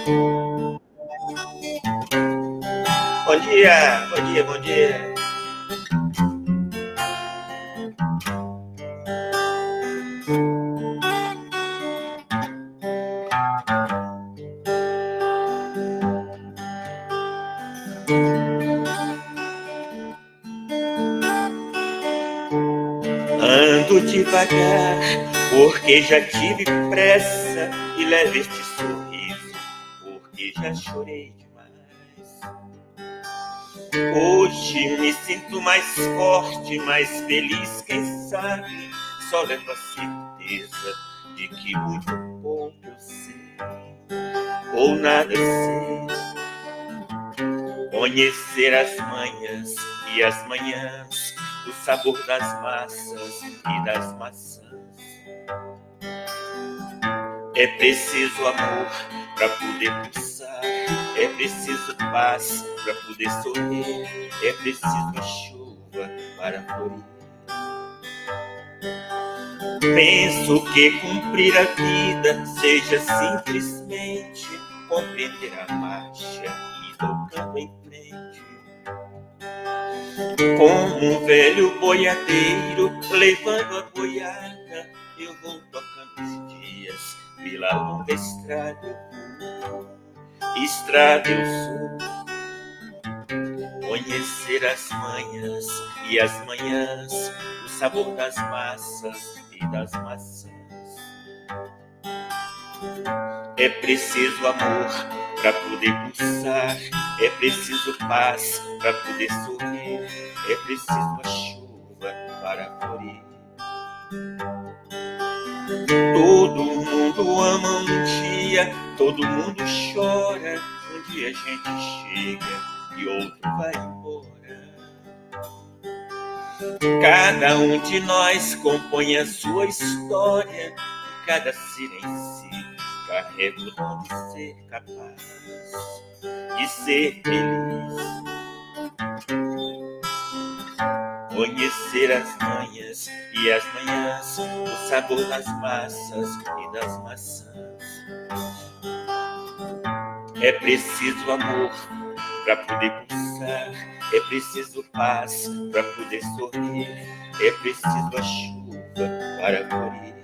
Bom dia, bom dia, bom dia. Ando devagar, porque já tive pressa, e leve este sorriso, porque já chorei demais. Hoje me sinto mais forte, mais feliz, quem sabe, só levo a certeza de que muito pouco eu sei, ou nada sei. Conhecer as manhas e as manhãs, o sabor das massas e das maçãs. É preciso amor para poder pulsar, é preciso paz para poder sorrir, é preciso chuva para florir. Penso que cumprir a vida seja simplesmente compreender a marcha e tocando em frente. Como um velho boiadeiro levando a boiada, eu vou tocando os dias pela longa estrada. Estrada eu sou. Conhecer as manhas e as manhãs, o sabor das massas e das maçãs. É preciso amor para poder pulsar, é preciso paz para poder sorrir, é preciso a chuva para florir. Todo mundo ama um dia, todo mundo chora, um dia a gente chega e outro vai embora. Cada um de nós compõe a sua história, e cada ser em si carrega o dom de ser capaz de ser feliz. Conhecer as manhas e as manhãs, o sabor das massas e das maçãs. É preciso amor para poder pulsar, é preciso paz para poder sorrir, é preciso a chuva para florir.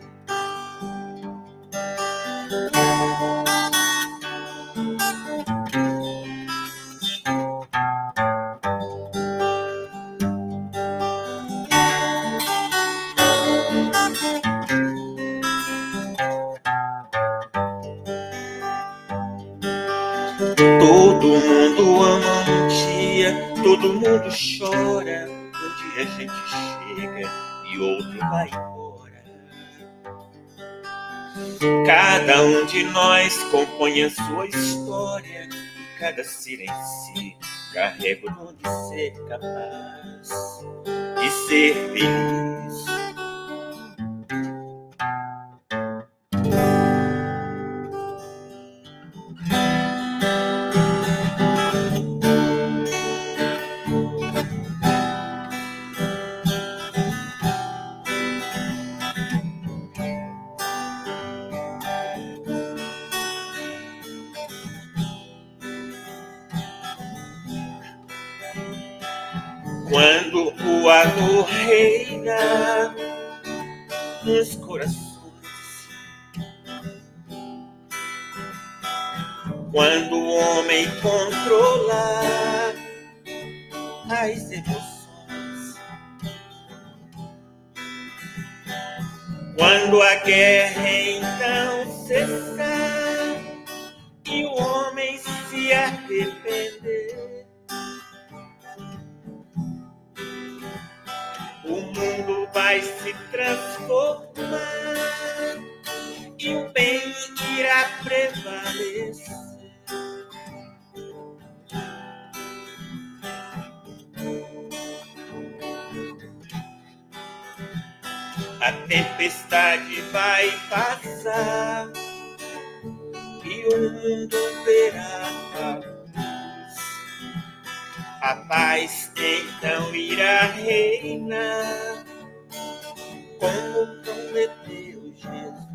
Todo mundo ama um dia, todo mundo chora, um dia a gente chega e outro vai embora. Cada um de nós compõe a sua história, e cada ser em si carrega o dom de ser capaz de ser feliz. Quando o amor reina nos corações, quando o homem controla as emoções, quando a guerra então cessar e o homem se arrepender, o mundo vai se transformar e o bem irá prevalecer. A tempestade vai passar e o mundo verá a luz. A paz então irá reinar, como prometeu Jesus.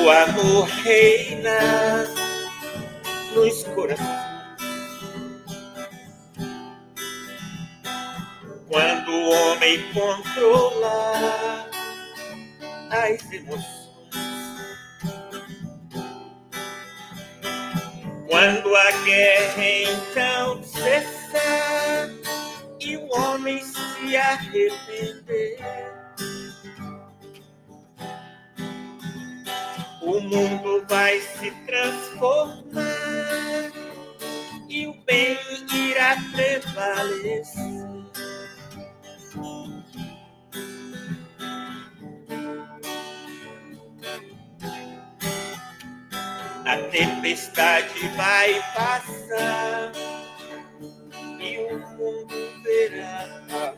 o amor reina nos corações. Quando o homem controla as emoções. Quando a guerra então cessar e o homem se arrepender, o mundo vai se transformar e o bem irá prevalecer. A tempestade vai passar e o mundo verá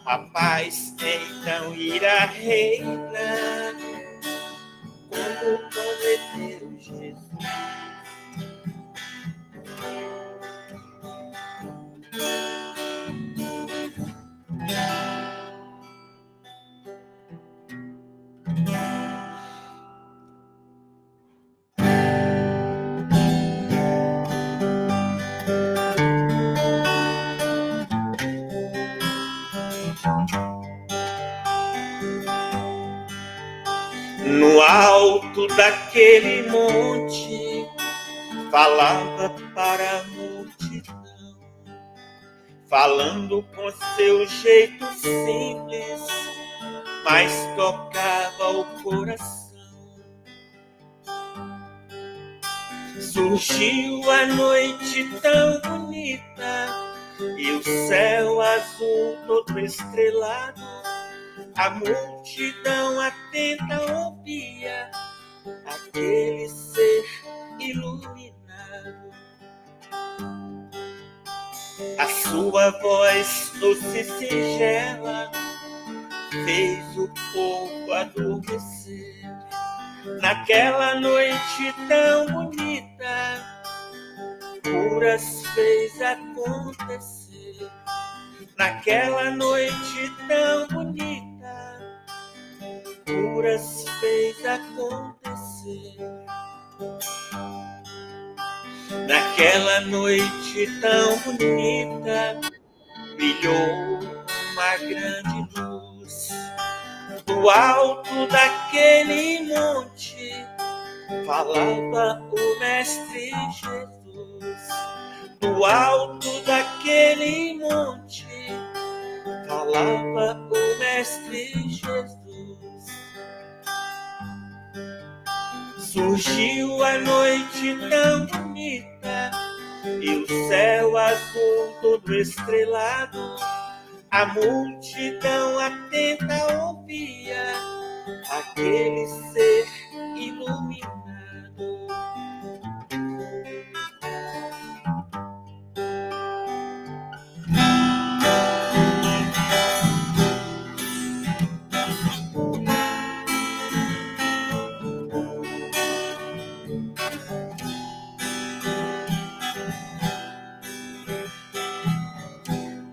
a paz então irá reinar como prometeu Jesus. No alto daquele monte, falava para a multidão, falando com seu jeito simples, mas tocava o coração. Surgiu a noite tão bonita e o céu azul todo estrelado. A multidão atenta ouvia aquele ser iluminado. A sua voz doce e singela fez o povo adormecer. Naquela noite tão bonita, curas fez acontecer. Naquela noite tão bonita, curas fez acontecer. Naquela noite tão bonita, brilhou uma grande luz. Do alto daquele monte, falava o Mestre Jesus. Do alto daquele monte, falava o Mestre Jesus. Surgiu a noite tão bonita e o céu azul todo estrelado. A multidão atenta ouvia aquele ser iluminado.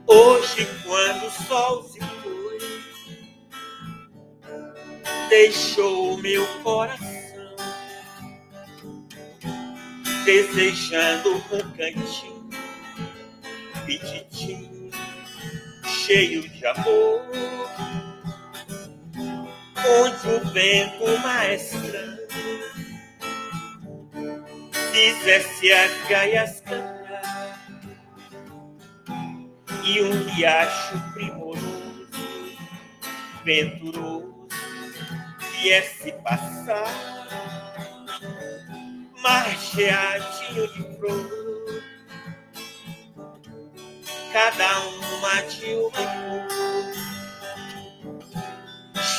Hoje, quando o sol se foi, deixou meu coração desejando um cantinho petidinho, cheio de amor, onde o vento maestrando fizesse as gaias cantar e um riacho primoroso, venturoso, viesse passar, margeadinho de flor, cada uma de uma cor,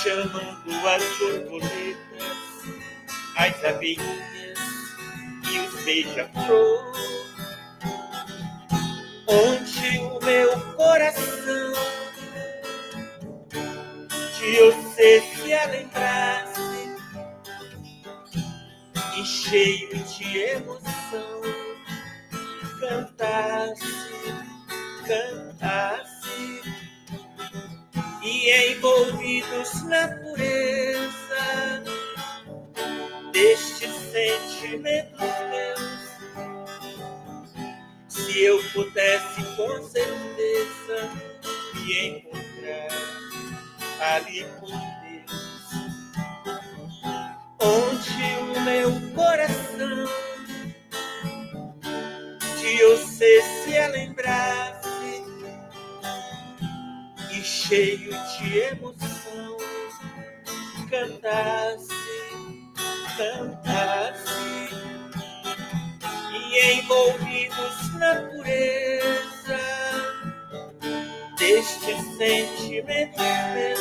chamando as borboletas, as abelhinhas e os beija-flor, onde o meu coração de você se alembrasse e cheio de emoção cantasse e envolvidos na pureza sentimentos meus. Se eu pudesse com certeza me encontrar ali com Deus, onde o meu coração de você se lembrasse e cheio de emoção cantasse e envolvidos na pureza deste sentimento meu.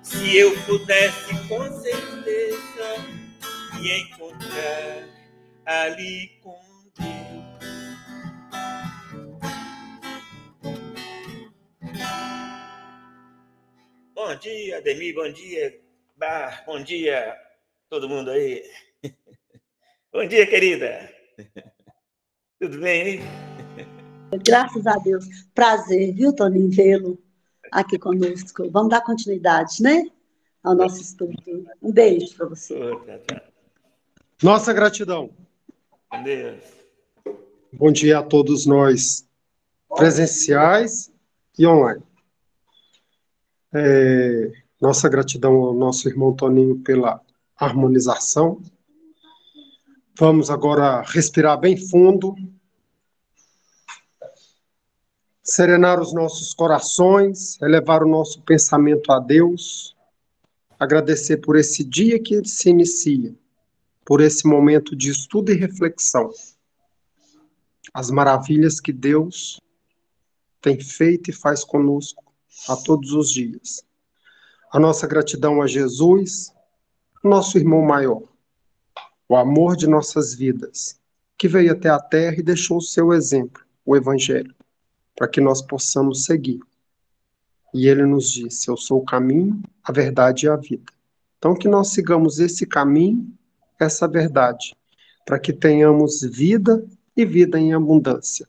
Se eu pudesse com certeza me encontrar ali com Deus. Bom dia, Ademir, bom dia, Bar, bom dia, todo mundo aí. Bom dia, querida. Tudo bem, hein? Graças a Deus. Prazer, viu, Toninho, vê-lo aqui conosco. Vamos dar continuidade, né, ao nosso estudo. Um beijo para você. Nossa gratidão. Com Deus. Bom dia a todos nós, presenciais e online. Nossa gratidão ao nosso irmão Toninho pela harmonização. Vamos agora respirar bem fundo, serenar os nossos corações, elevar o nosso pensamento a Deus, agradecer por esse dia que se inicia, por esse momento de estudo e reflexão, as maravilhas que Deus tem feito e faz conosco a todos os dias. A nossa gratidão a Jesus, nosso irmão maior, o amor de nossas vidas, que veio até a terra e deixou o seu exemplo, o Evangelho, para que nós possamos seguir. E ele nos disse: eu sou o caminho, a verdade e a vida. Então que nós sigamos esse caminho, essa verdade, para que tenhamos vida e vida em abundância,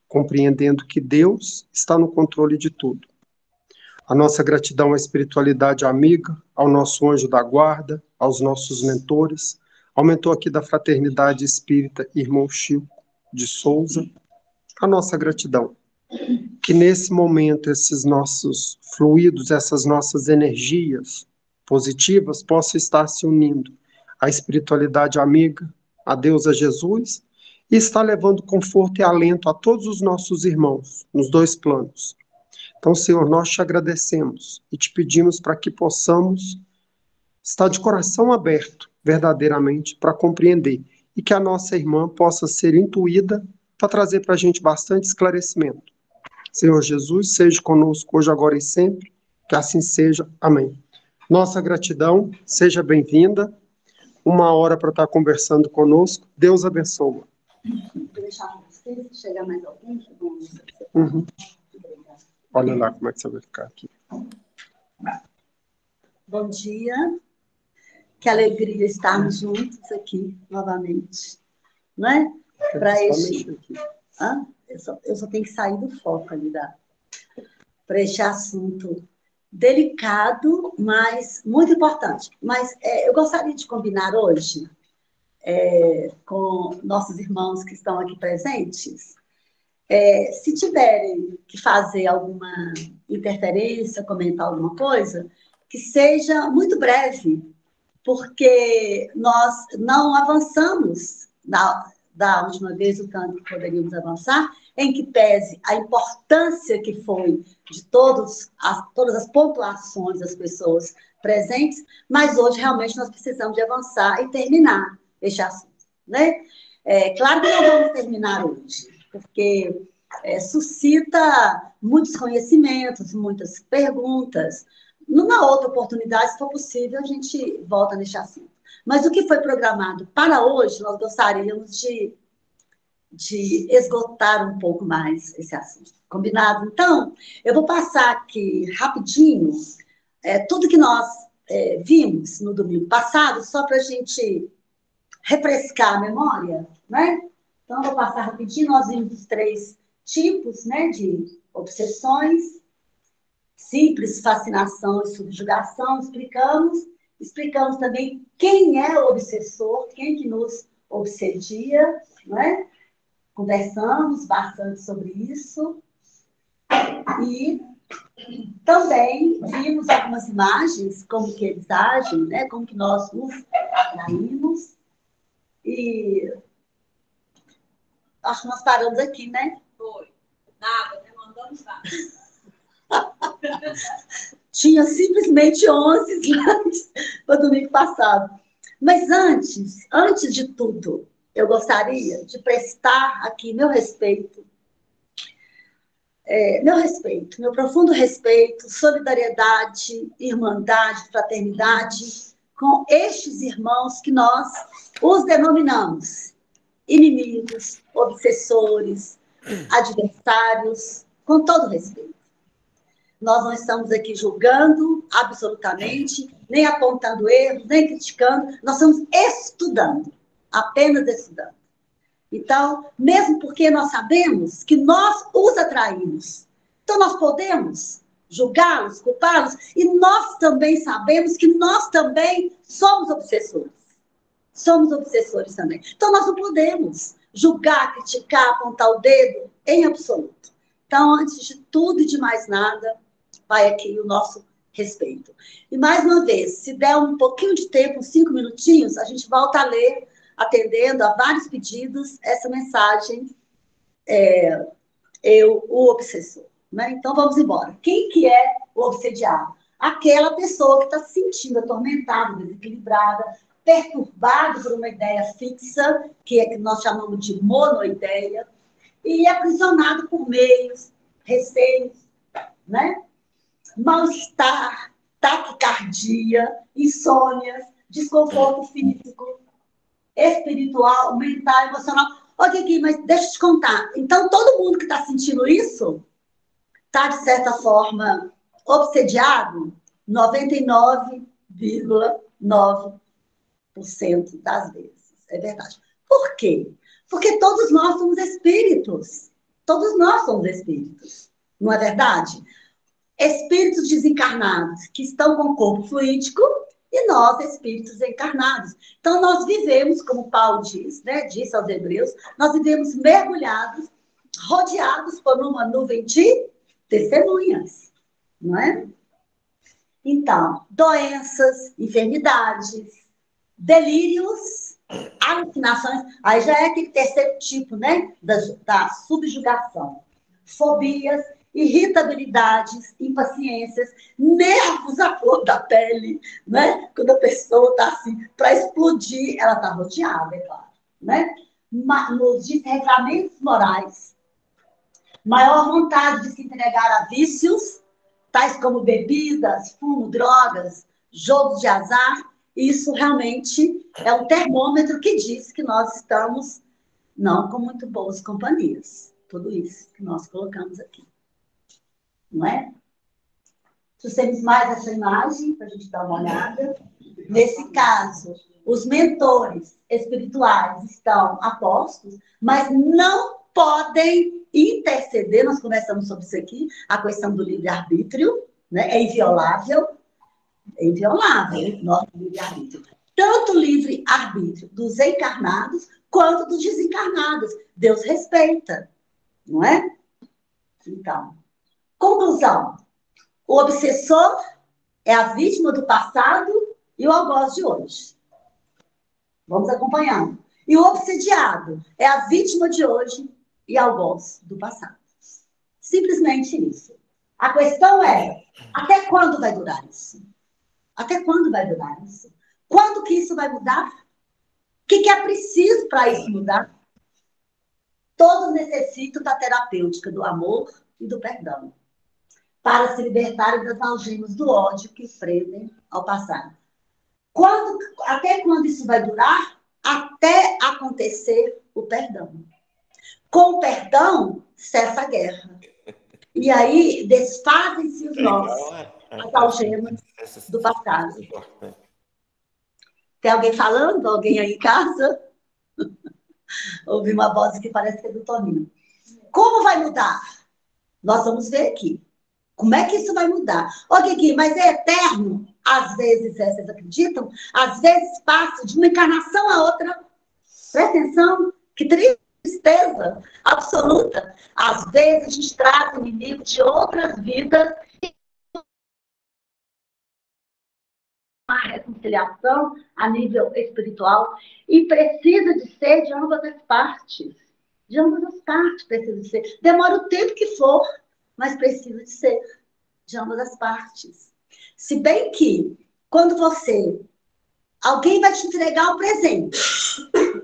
compreendendo que Deus está no controle de tudo. A nossa gratidão à espiritualidade amiga, ao nosso anjo da guarda, aos nossos mentores, aumentou aqui da Fraternidade Espírita Irmão Chico de Souza, a nossa gratidão. Que nesse momento esses nossos fluidos, essas nossas energias positivas possam estar se unindo à espiritualidade amiga, a Deus, a Jesus, e estar levando conforto e alento a todos os nossos irmãos, nos dois planos. Então, Senhor, nós te agradecemos e te pedimos para que possamos estar de coração aberto, verdadeiramente, para compreender, e que a nossa irmã possa ser intuída para trazer para a gente bastante esclarecimento. Senhor Jesus, seja conosco hoje, agora e sempre, que assim seja. Amém. Nossa gratidão, seja bem-vinda. 1 hora para estar conversando conosco. Deus abençoe. Vou deixar você, se chegar mais alguém. Olha lá como é que você vai ficar aqui. Bom dia. Que alegria estarmos juntos aqui novamente. Não é? Para este... Eu só tenho que sair do foco ali para este assunto delicado, mas muito importante. Mas eu gostaria de combinar hoje com nossos irmãos que estão aqui presentes, se tiverem que fazer alguma interferência, comentar alguma coisa, que seja muito breve, porque nós não avançamos da última vez o tanto que poderíamos avançar, em que pese a importância que foi de todas as pontuações das pessoas presentes, mas hoje realmente nós precisamos de avançar e terminar este assunto, né? Claro que não vamos terminar hoje, porque suscita muitos conhecimentos, muitas perguntas. Numa outra oportunidade, se for possível, a gente volta neste assunto. Mas o que foi programado para hoje, nós gostaríamos de esgotar um pouco mais esse assunto. Combinado? Então, eu vou passar aqui rapidinho tudo que nós vimos no domingo passado, só para a gente refrescar a memória, né? Então, eu vou passar rapidinho. Nós vimos os 3 tipos, né, de obsessões: simples, fascinação e subjugação, explicamos. explicamos também quem é o obsessor, quem que nos obsedia, não é? Conversamos bastante sobre isso. E também vimos algumas imagens, como que eles agem, né? Como que nós nos atraímos. E acho que nós paramos aqui, né? Foi. Nada, né? Mandamos nada. Tinha simplesmente 11 slides para domingo passado. Mas antes de tudo, eu gostaria de prestar aqui meu respeito, meu profundo respeito, solidariedade, irmandade, fraternidade com estes irmãos que nós os denominamos inimigos, obsessores, adversários, com todo respeito. Nós não estamos aqui julgando absolutamente, nem apontando erros, nem criticando, nós estamos estudando, apenas estudando. Então, mesmo porque nós sabemos que nós os atraímos, então nós podemos julgá-los, culpá-los, e nós também sabemos que nós também somos obsessores. Somos obsessores também. Então, nós não podemos julgar, criticar, apontar o dedo em absoluto. Então, antes de tudo e de mais nada, vai aqui o nosso respeito. E, mais uma vez, se der um pouquinho de tempo, uns 5 minutinhos, a gente volta a ler, atendendo a vários pedidos, essa mensagem, o obsessor. Né? Então, vamos embora. Quem que é o obsediado? Aquela pessoa que está se sentindo atormentada, desequilibrada, perturbado por uma ideia fixa, que nós chamamos de monoideia, e aprisionado por meios, receios, né? Mal-estar, taquicardia, insônias, desconforto físico, espiritual, mental, emocional. Ok, Gui, mas deixa eu te contar. Então, todo mundo que está sentindo isso está, de certa forma, obsediado 99,9% das vezes. É verdade. Por quê? Porque todos nós somos espíritos. Todos nós somos espíritos. Não é verdade? Espíritos desencarnados que estão com o corpo fluídico e nós, espíritos encarnados. Então, nós vivemos, como Paulo diz, né, disse aos Hebreus, nós vivemos mergulhados, rodeados por uma nuvem de testemunhas, não é? Então, doenças, enfermidades, delírios, alucinações, aí já é aquele terceiro tipo, né, da subjugação. Fobias, irritabilidades, impaciências, nervos à flor da pele, né? Quando a pessoa está assim, para explodir, ela está rodeada, é claro, né? Nos desregramentos morais, maior vontade de se entregar a vícios, tais como bebidas, fumo, drogas, jogos de azar, isso realmente é um termômetro que diz que nós estamos não com muito boas companhias. Tudo isso que nós colocamos aqui. Não é? Trouxemos mais essa imagem para a gente dar uma olhada. Nesse caso, os mentores espirituais estão a postos, mas não podem interceder. Nós conversamos sobre isso aqui, a questão do livre-arbítrio, né? É inviolável, nosso livre-arbítrio. Tanto o livre-arbítrio dos encarnados quanto dos desencarnados. Deus respeita, não é? Então, conclusão. O obsessor é a vítima do passado e o algoz de hoje. Vamos acompanhando. E o obsediado é a vítima de hoje e algoz do passado. Simplesmente isso. A questão é, até quando vai durar isso? Até quando vai durar isso? Quando que isso vai mudar? O que é preciso para isso mudar? Todos necessitam da terapêutica do amor e do perdão, para se libertarem das algemas do ódio que prendem ao passado. Até quando isso vai durar? Até acontecer o perdão. Com o perdão, cessa a guerra. E aí, desfazem-se os nós, as algemas do passado. Tem alguém falando? Alguém aí em casa? Ouvi uma voz que parece que é do Toninho. Como vai mudar? Nós vamos ver aqui. Como é que isso vai mudar? Ô, Gui, mas é eterno? às vezes, vocês acreditam? Às vezes passa de uma encarnação a outra. Presta atenção, que tristeza absoluta. Às vezes a gente traz inimigo de outras vidas, uma reconciliação a nível espiritual, e precisa de ser de ambas as partes. De ambas as partes precisa de ser. Demora o tempo que for, mas precisa de ser de ambas as partes. Se bem que, quando alguém vai te entregar um presente,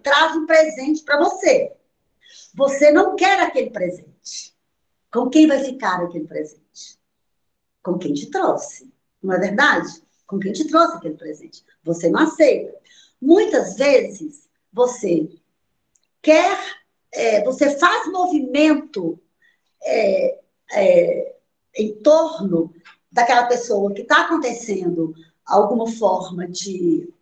traz um presente para você. Você não quer aquele presente. Com quem vai ficar aquele presente? Com quem te trouxe. Não é verdade? Com quem te trouxe aquele presente. Você não aceita. Muitas vezes, você você faz movimento em torno daquela pessoa que está acontecendo alguma forma de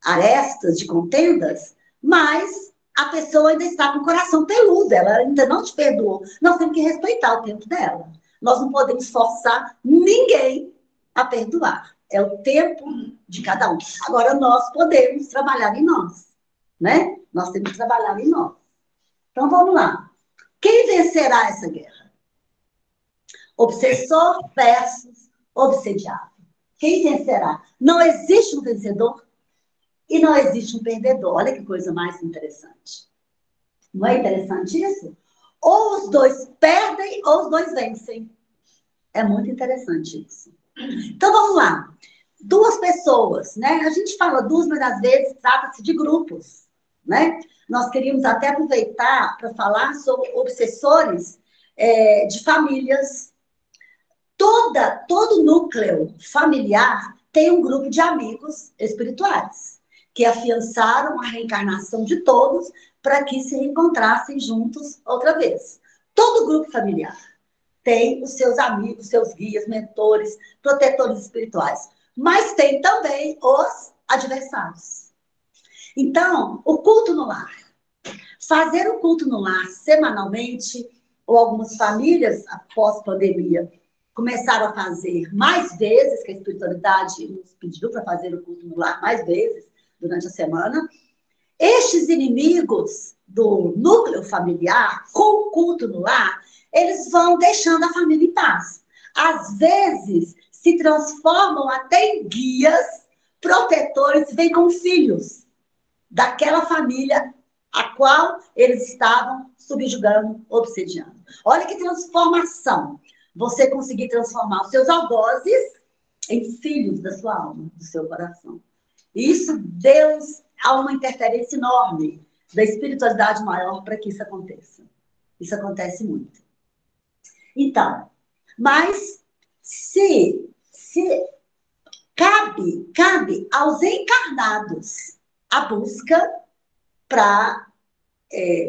arestas, de contendas, mas a pessoa ainda está com o coração peludo, ela ainda não te perdoou. Nós temos que respeitar o tempo dela. Nós não podemos forçar ninguém a perdoar. É o tempo de cada um. Agora, nós podemos trabalhar em nós, né? Nós temos que trabalhar em nós. Então, vamos lá. Quem vencerá essa guerra? Obsessor versus obsediado. Quem vencerá? Não existe um vencedor e não existe um perdedor. Olha que coisa mais interessante. Não é interessante isso? Ou os dois perdem ou os dois vencem. É muito interessante isso. Então, vamos lá. Duas pessoas, né? A gente fala duas, mas às vezes trata-se de grupos, né? Nós queríamos até aproveitar para falar sobre obsessores de famílias. Todo núcleo familiar tem um grupo de amigos espirituais que afiançaram a reencarnação de todos para que se reencontrassem juntos outra vez. Todo grupo familiar tem os seus amigos, seus guias, mentores, protetores espirituais. Mas tem também os adversários. Então, o culto no lar. Fazer o culto no lar semanalmente, ou algumas famílias, após pandemia, começaram a fazer mais vezes, que a espiritualidade nos pediu para fazer o culto no lar mais vezes durante a semana. Estes inimigos do núcleo familiar, com o culto no lar, eles vão deixando a família em paz. Às vezes, se transformam até em guias, protetores, vêm com filhos daquela família a qual eles estavam subjugando, obsediando. Olha que transformação. Você conseguir transformar os seus algozes em filhos da sua alma, do seu coração. Isso, Deus, há uma interferência enorme da espiritualidade maior para que isso aconteça. Isso acontece muito. Então, mas se cabe aos encarnados a busca para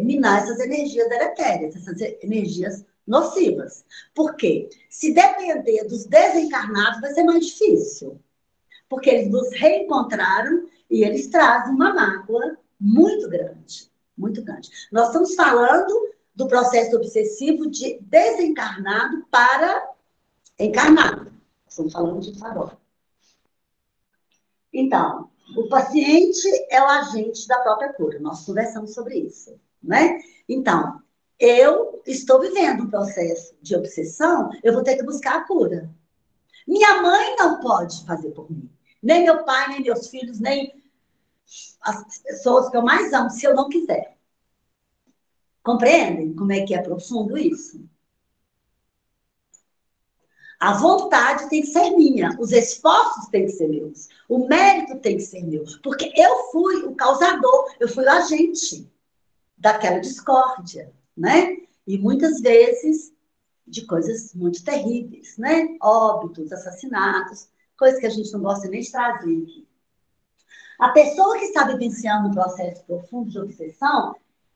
minar essas energias deletérias, essas energias nocivas. Por quê? Se depender dos desencarnados, vai ser mais difícil. Porque eles nos reencontraram e eles trazem uma mágoa muito grande. Muito grande. Nós estamos falando do processo obsessivo de desencarnado para encarnado. Estamos falando disso agora. Então, o paciente é o agente da própria cura. Nós conversamos sobre isso, né? Então, eu estou vivendo um processo de obsessão, eu vou ter que buscar a cura. Minha mãe não pode fazer por mim. Nem meu pai, nem meus filhos, nem as pessoas que eu mais amo, se eu não quiser. Compreendem como é que é profundo isso? A vontade tem que ser minha, os esforços têm que ser meus, o mérito tem que ser meu, porque eu fui o causador, eu fui o agente daquela discórdia, né? E muitas vezes de coisas muito terríveis, né? Óbitos, assassinatos, coisas que a gente não gosta nem de trazer aqui. A pessoa que está vivenciando um processo profundo de obsessão,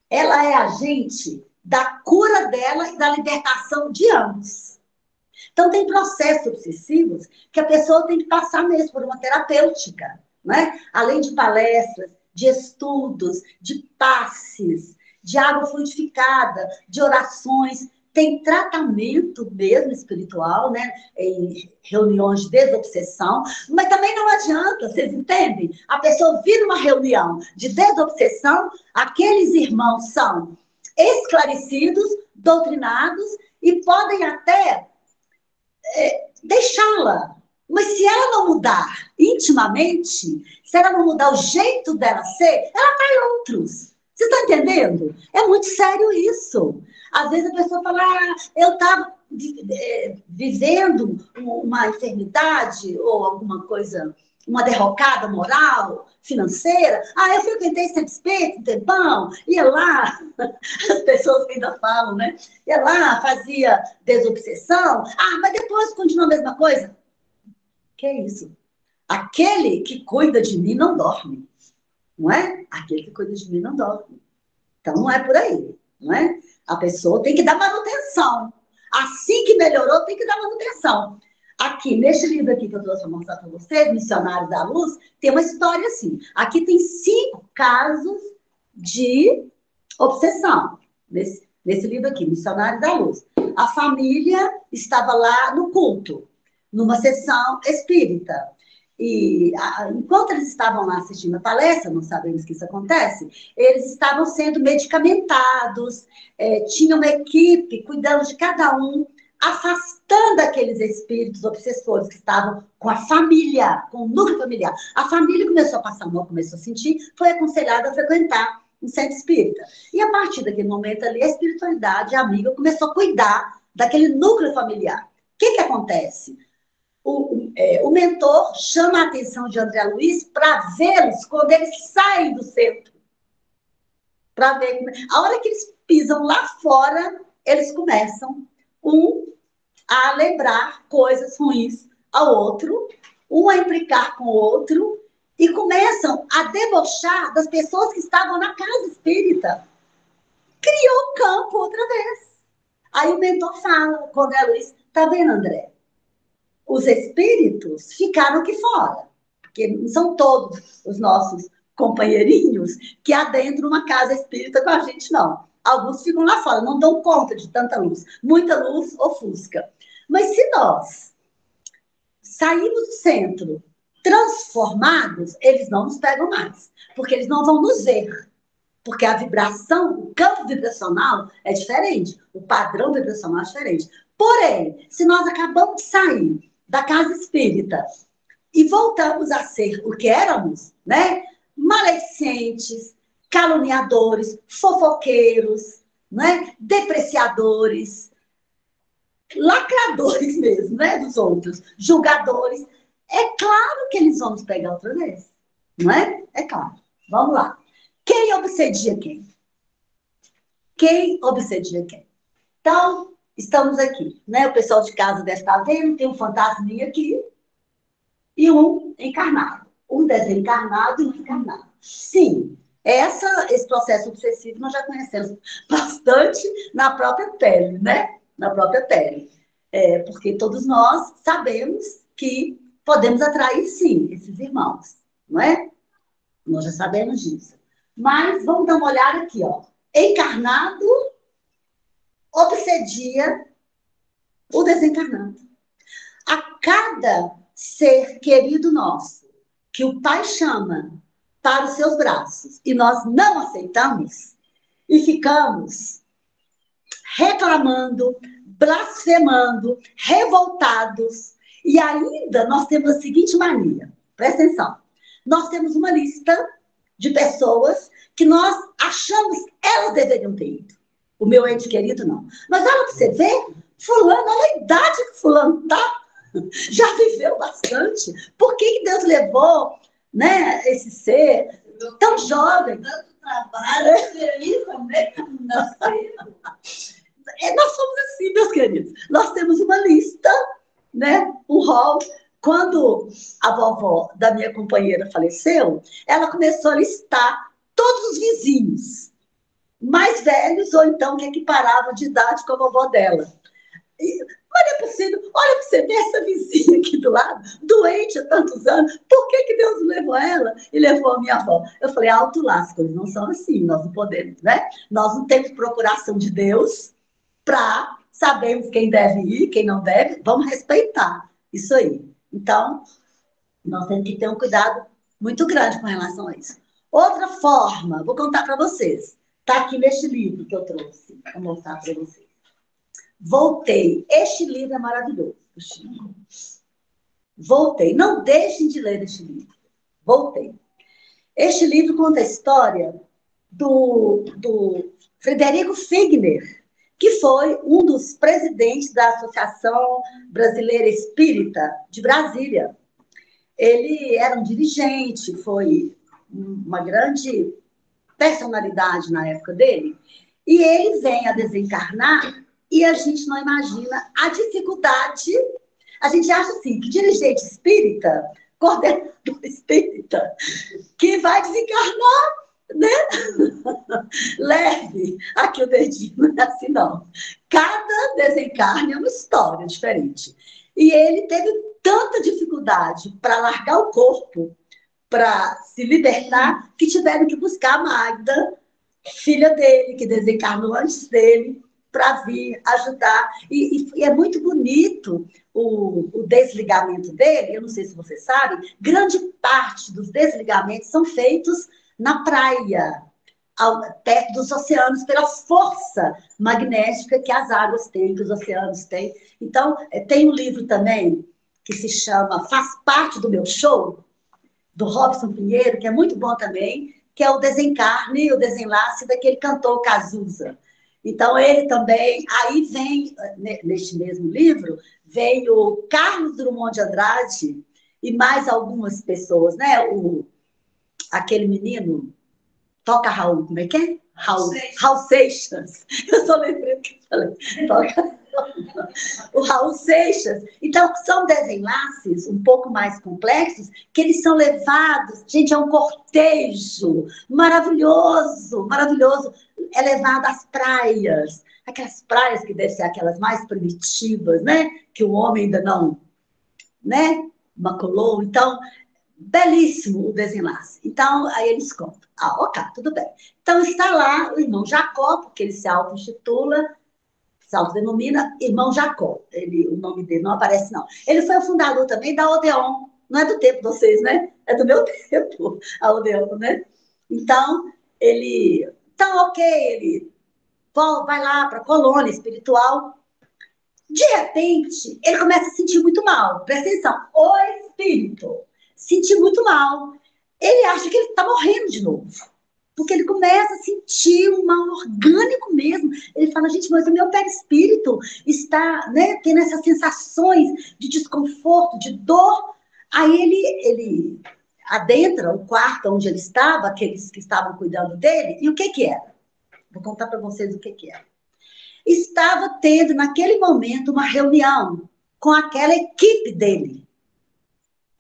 ela é agente da cura dela e da libertação de ambos. Então, tem processos obsessivos que a pessoa tem que passar mesmo por uma terapêutica, né? Além de palestras, de estudos, de passes, de água fluidificada, de orações, tem tratamento mesmo espiritual, né? Em reuniões de desobsessão, mas também não adianta, vocês entendem? A pessoa vir numa reunião de desobsessão, aqueles irmãos são esclarecidos, doutrinados e podem até deixá-la. Mas se ela não mudar intimamente, se ela não mudar o jeito dela ser, ela cai em outros. Você está entendendo? É muito sério isso. Às vezes a pessoa fala, eu estava vivendo uma enfermidade ou alguma coisa, uma derrocada moral, financeira. Eu frequentei Centro Espírita um tempão, ia lá, as pessoas ainda falam, né? Ia lá, fazia desobsessão. Mas depois continua a mesma coisa. Que é isso? Aquele que cuida de mim não dorme, não é? Aquele que cuida de mim não dorme. Então não é por aí, não é? A pessoa tem que dar manutenção. Assim que melhorou, tem que dar manutenção. Aqui, neste livro aqui que eu trouxe para mostrar para vocês, Missionários da Luz, tem uma história assim. Aqui tem 5 casos de obsessão. Nesse livro aqui, Missionários da Luz. A família estava lá no culto, numa sessão espírita. E enquanto eles estavam lá assistindo a palestra, não sabemos que isso acontece, eles estavam sendo medicamentados, tinha uma equipe cuidando de cada um, afastando aqueles espíritos obsessores que estavam com a família, com o núcleo familiar. A família começou a passar mal, começou a sentir, foi aconselhada a frequentar um centro espírita. E a partir daquele momento ali, a espiritualidade, a amiga, começou a cuidar daquele núcleo familiar. O que acontece? O mentor chama a atenção de André Luiz para vê-los quando eles saem do centro. Para ver a hora que eles pisam lá fora, eles começam a lembrar coisas ruins ao outro, a implicar com o outro, e começam a debochar das pessoas que estavam na casa espírita. Criou o campo outra vez. Aí o mentor fala com André Luiz, tá vendo, André? Os espíritos ficaram aqui fora, porque não são todos os nossos companheirinhos que adentram uma casa espírita com a gente, não. Alguns ficam lá fora, não dão conta de tanta luz. Muita luz ofusca. Mas se nós sairmos do centro transformados, eles não nos pegam mais, porque eles não vão nos ver. Porque a vibração, o campo vibracional é diferente, o padrão vibracional é diferente. Porém, se nós acabamos de sair da casa espírita e voltamos a ser o que éramos, né? Maledicentes, caluniadores, fofoqueiros, né? Depreciadores, lacradores mesmo, né? Dos outros, julgadores. É claro que eles vão nos pegar outra vez, não é? É claro. Vamos lá. Quem obsedia quem? Quem obsedia quem? Então, estamos aqui, né? O pessoal de casa deve estar vendo, tem um fantasminha aqui e um encarnado. Um desencarnado e um encarnado. Sim, esse processo obsessivo nós já conhecemos bastante na própria pele, né? Na própria pele. Porque todos nós sabemos que podemos atrair, sim, esses irmãos, não é? Nós já sabemos disso. Mas vamos dar uma olhada aqui, ó. Encarnado obsedia o desencarnado. A cada ser querido nosso, que o Pai chama para os seus braços, e nós não aceitamos, e ficamos reclamando, blasfemando, revoltados, e ainda nós temos a seguinte mania, presta atenção, nós temos uma lista de pessoas que nós achamos elas deveriam ter ido. O meu ente querido, não. Mas olha para você ver, fulano, olha a idade que fulano tá, já viveu bastante. Por que Deus levou, né, esse ser tão jovem? Tanto trabalho, feliz também, nós somos assim, meus queridos. Nós temos uma lista, né, um rol. Quando a vovó da minha companheira faleceu, ela começou a listar todos os vizinhos mais velhos, ou então que equiparavam de idade com a vovó dela. Mas é possível, olha para você ver essa vizinha aqui do lado, doente há tantos anos, por que Deus levou ela e levou a minha avó? Eu falei, alto lá, as coisas não são assim, nós não podemos, né? Nós não temos procuração de Deus para sabemos quem deve ir, quem não deve, vamos respeitar isso aí. Então, nós temos que ter um cuidado muito grande com relação a isso. Outra forma, vou contar para vocês. Está aqui neste livro que eu trouxe, vou mostrar para vocês. Voltei. Este livro é maravilhoso. Voltei. Não deixem de ler este livro. Voltei. Este livro conta a história do Frederico Figner, que foi um dos presidentes da Associação Brasileira Espírita de Brasília. Ele era um dirigente, foi uma grande personalidade na época dele, e ele vem a desencarnar e a gente não imagina a dificuldade. A gente acha assim, que dirigente espírita, coordenador espírita, que vai desencarnar, né? Leve, aqui o dedinho, não é assim não. Cada desencarne é uma história diferente. E ele teve tanta dificuldade para largar o corpo, para se libertar, que tiveram que buscar a Magda, filha dele, que desencarnou antes dele, para vir ajudar. E é muito bonito o desligamento dele. Eu não sei se você sabe, grande parte dos desligamentos são feitos na praia, perto dos oceanos, pela força magnética que as águas têm, que os oceanos têm. Então, tem um livro também que se chama Faz Parte do Meu Show, do Robson Pinheiro, que é muito bom também, que é o desencarne, o desenlace daquele cantor Cazuza. Então, ele também... Aí vem, neste mesmo livro, vem o Carlos Drummond de Andrade e mais algumas pessoas, né? Aquele menino, toca Raul, como é que é? Raul Seixas. Eu só lembrei do que eu falei. Toca... O Raul Seixas. Então, são desenlaces um pouco mais complexos, que eles são levados, gente, é um cortejo maravilhoso, maravilhoso, é levado às praias, aquelas praias que devem ser aquelas mais primitivas, né? Que o homem ainda não, né? Maculou. Então, belíssimo o desenlace. Então, aí eles contam. Ok, tudo bem. Então, está lá o irmão Jacó, porque ele se auto-intitula, se autodenomina Irmão Jacó. O nome dele não aparece, não. Ele foi o fundador também da Odeon. Não é do tempo de vocês, né? É do meu tempo, a Odeon, né? Então, ele vai lá para a colônia espiritual. De repente, ele começa a sentir muito mal. Presta atenção. O espírito sentir muito mal. Ele acha que ele está morrendo de novo. Porque ele começa a sentir um mal orgânico mesmo. Ele fala, gente, mas o meu perispírito está, né, tendo essas sensações de desconforto, de dor. Aí ele adentra o quarto onde ele estava, aqueles que estavam cuidando dele, e o que era? Vou contar para vocês o que era. Estava tendo, naquele momento, uma reunião com aquela equipe dele.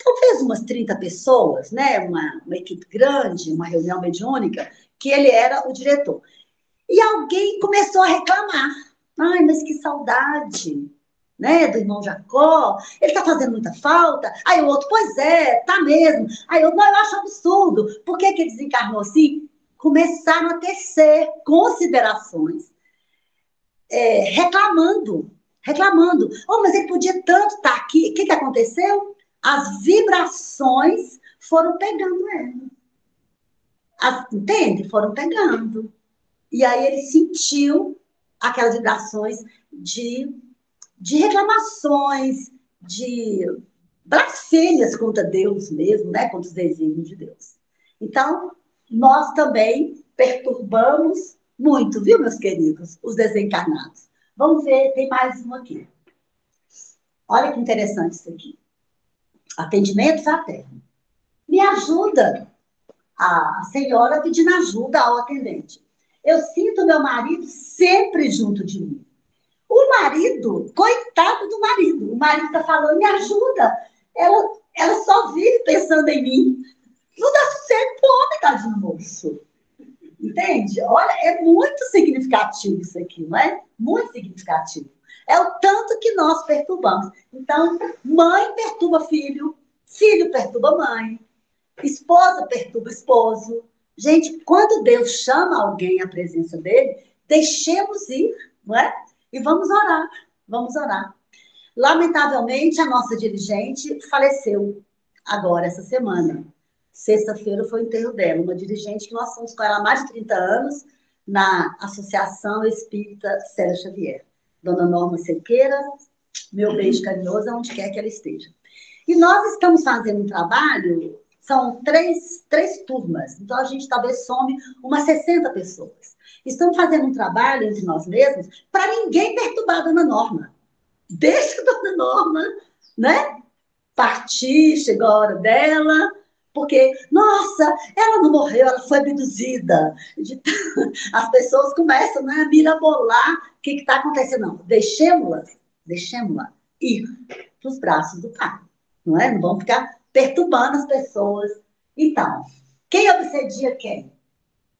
Talvez umas 30 pessoas, né? Uma equipe grande, uma reunião mediúnica, que ele era o diretor. E alguém começou a reclamar. Ai, mas que saudade, né? Do irmão Jacó. Ele está fazendo muita falta. Aí o outro, pois é, tá mesmo. Aí eu acho absurdo. Por que ele desencarnou assim? Começaram a tecer considerações, reclamando. Oh, mas ele podia tanto estar aqui. O que aconteceu? As vibrações foram pegando ele. Entende? Foram pegando. E aí ele sentiu aquelas vibrações de reclamações, de blasfêmias contra Deus mesmo, né? Contra os desígnios de Deus. Então, nós também perturbamos muito, viu, meus queridos? Os desencarnados. Vamos ver, tem mais um aqui. Olha que interessante isso aqui. Atendimento fraterno. Me ajuda. A senhora pedindo ajuda ao atendente. Eu sinto meu marido sempre junto de mim. O marido, coitado do marido. O marido está falando, me ajuda. Ela só vive pensando em mim. Não dá sossego pro homem, tadinho moço. Entende? Olha, é muito significativo isso aqui, não é? Muito significativo. É o tanto que nós perturbamos. Então, mãe perturba filho, filho perturba mãe, esposa perturba esposo. Gente, quando Deus chama alguém à presença dele, deixemos ir, não é? E vamos orar, vamos orar. Lamentavelmente, a nossa dirigente faleceu agora, essa semana. Sexta-feira foi o enterro dela, uma dirigente que nós somos com ela há mais de 30 anos, na Associação Espírita Célia Xavier. Dona Norma Cerqueira, meu beijo carinhoso, aonde quer que ela esteja. E nós estamos fazendo um trabalho, são três turmas, então a gente talvez some umas 60 pessoas. Estamos fazendo um trabalho entre nós mesmos para ninguém perturbar a Dona Norma. Deixa a Dona Norma, né, partir, chegou a hora dela, porque, nossa, ela não morreu, ela foi abduzida. As pessoas começam, né, a mirabolar o que está acontecendo. Não, deixemos-la ir para os braços do Pai. Não é? Não vamos ficar perturbando as pessoas. Então, quem obsedia quem?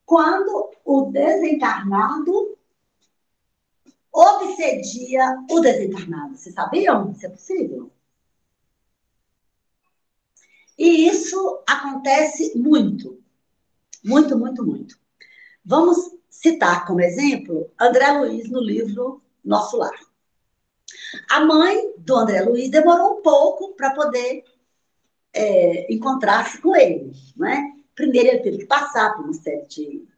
Quando o desencarnado obsedia o desencarnado. Vocês sabiam? Isso é possível? E isso acontece muito. Muito, muito, muito. Vamos citar como exemplo André Luiz no livro Nosso Lar. A mãe do André Luiz demorou um pouco para poder encontrar-se com ele, né? Primeiro ele teve que passar por uma série de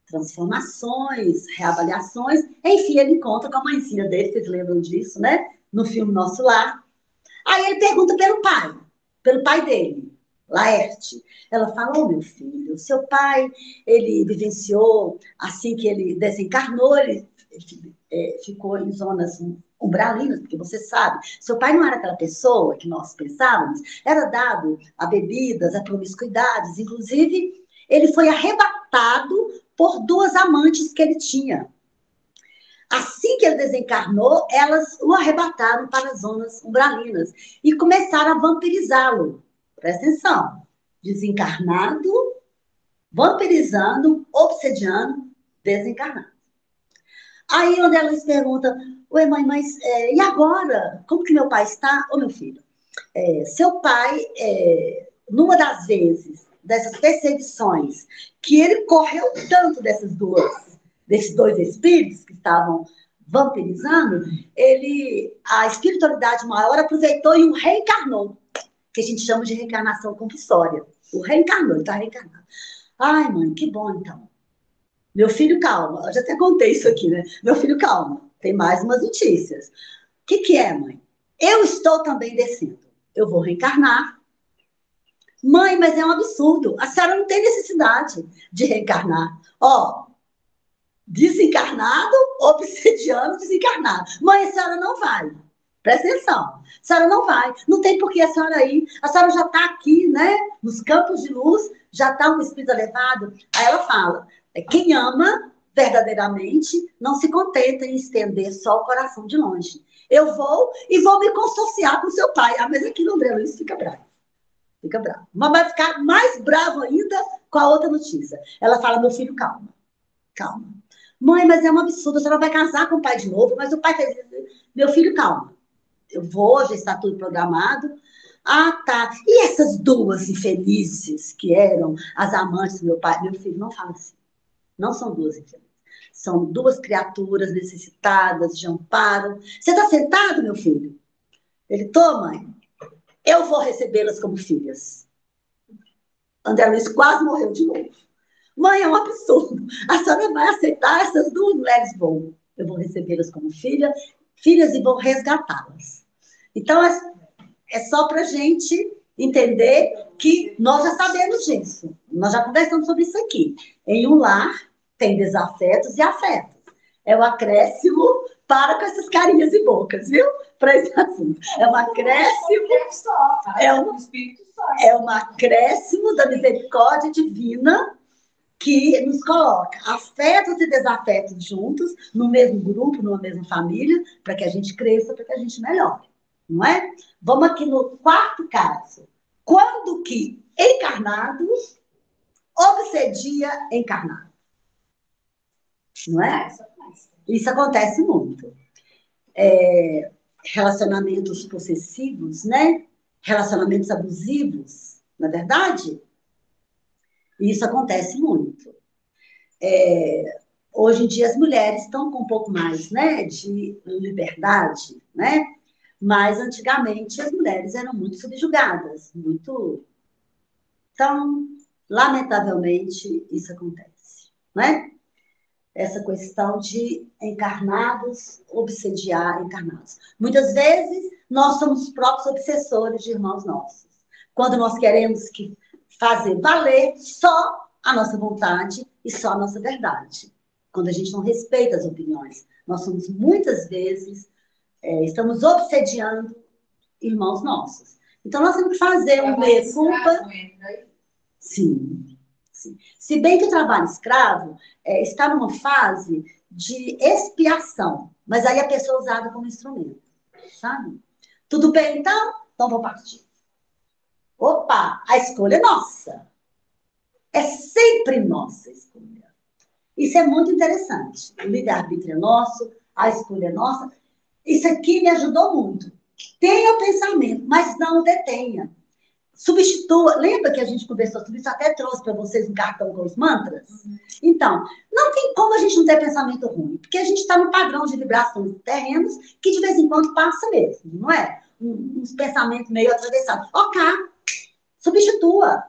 transformações, reavaliações, enfim, ele encontra com a mãezinha dele, vocês lembram disso, né? No filme Nosso Lar. Aí ele pergunta pelo pai dele, Laerte. Ela fala, meu filho, seu pai, ele vivenciou, assim que ele desencarnou, ele ficou em zonas umbralinas, porque você sabe, seu pai não era aquela pessoa que nós pensávamos, era dado a bebidas, a promiscuidades, inclusive ele foi arrebatado por 2 amantes que ele tinha. Assim que ele desencarnou, elas o arrebataram para as zonas umbralinas e começaram a vampirizá-lo. Presta atenção. Desencarnado, vampirizando, obsediando, desencarnado. Aí onde elas perguntam, ué, mãe, mas e agora? Como que meu pai está? Ô, meu filho, seu pai, numa das vezes, dessas perseguições, que ele correu tanto desses 2 espíritos que estavam vampirizando, a espiritualidade maior aproveitou e o reencarnou, que a gente chama de reencarnação compulsória. O reencarnou, ele está reencarnado. Ai, mãe, que bom então. Meu filho, calma. Eu já até contei isso aqui, né? Meu filho, calma. Tem mais umas notícias. O que é, mãe? Eu estou também descendo. Eu vou reencarnar. Mãe, mas é um absurdo. A senhora não tem necessidade de reencarnar. Ó, desencarnado, obsediando, desencarnado. Mãe, a senhora não vai. Presta atenção. A senhora não vai. Não tem por que a senhora ir. A senhora já está aqui, né? Nos campos de luz, já está um espírito elevado. Aí ela fala, quem ama verdadeiramente não se contenta em estender só o coração de longe. Eu vou e vou me consorciar com seu pai. Ah, mas aqui no André Luiz fica bravo. Fica bravo. Mas vai ficar mais bravo ainda com a outra notícia. Ela fala, meu filho, calma. Calma. Mãe, mas é um absurdo, a senhora vai casar com o pai de novo, mas o pai fez isso. Meu filho, calma. Eu vou, já está tudo programado. Ah, tá. E essas 2 infelizes que eram as amantes do meu pai? Meu filho, não fala assim. Não são 2 infelizes. São 2 criaturas necessitadas de amparo. Você está sentado, meu filho? Ele, tô, mãe. Eu vou recebê-las como filhas. André Luiz quase morreu de novo. Mãe, é um absurdo. A senhora vai aceitar essas 2 mulheres? Vou. Eu vou recebê-las como filhas e vou resgatá-las. Então, é só para a gente entender que nós já sabemos disso. Nós já conversamos sobre isso aqui. Em um lar, tem desafetos e afetos. É o acréscimo para com essas carinhas e bocas, viu? Para esse assunto. É um acréscimo. É um acréscimo da misericórdia divina que nos coloca afetos e desafetos juntos, no mesmo grupo, numa mesma família, para que a gente cresça, para que a gente melhore, não é? Vamos aqui no 4º caso. Quando que encarnado obsedia encarnado? Não é? Isso acontece muito. Relacionamentos possessivos, né? Relacionamentos abusivos, não é verdade? Isso acontece muito. Hoje em dia as mulheres estão com um pouco mais, né, de liberdade, né? Mas antigamente as mulheres eram muito subjugadas, muito. Então, lamentavelmente, isso acontece, né? Essa questão de encarnados obsediar encarnados. Muitas vezes, nós somos os próprios obsessores de irmãos nossos. Quando nós queremos fazer valer só a nossa vontade e só a nossa verdade. Quando a gente não respeita as opiniões. Nós somos, muitas vezes, estamos obsediando irmãos nossos. Então, nós temos que fazer um meia-culpa. Sim. Se bem que o trabalho escravo está numa fase de expiação, mas aí a pessoa é usada como instrumento, sabe? Tudo bem, então? Então vou partir. Opa, a escolha é nossa. É sempre nossa a escolha. Isso é muito interessante. O livre-arbítrio é nosso, a escolha é nossa. Isso aqui me ajudou muito. Tenha o pensamento, mas não o detenha. Substitua. Lembra que a gente conversou sobre isso? Até trouxe para vocês um cartão com os mantras? Então, não tem como a gente não ter pensamento ruim, porque a gente está no padrão de vibrações terrenos que de vez em quando passa mesmo, não é? Uns pensamentos meio atravessados. Ok, substitua.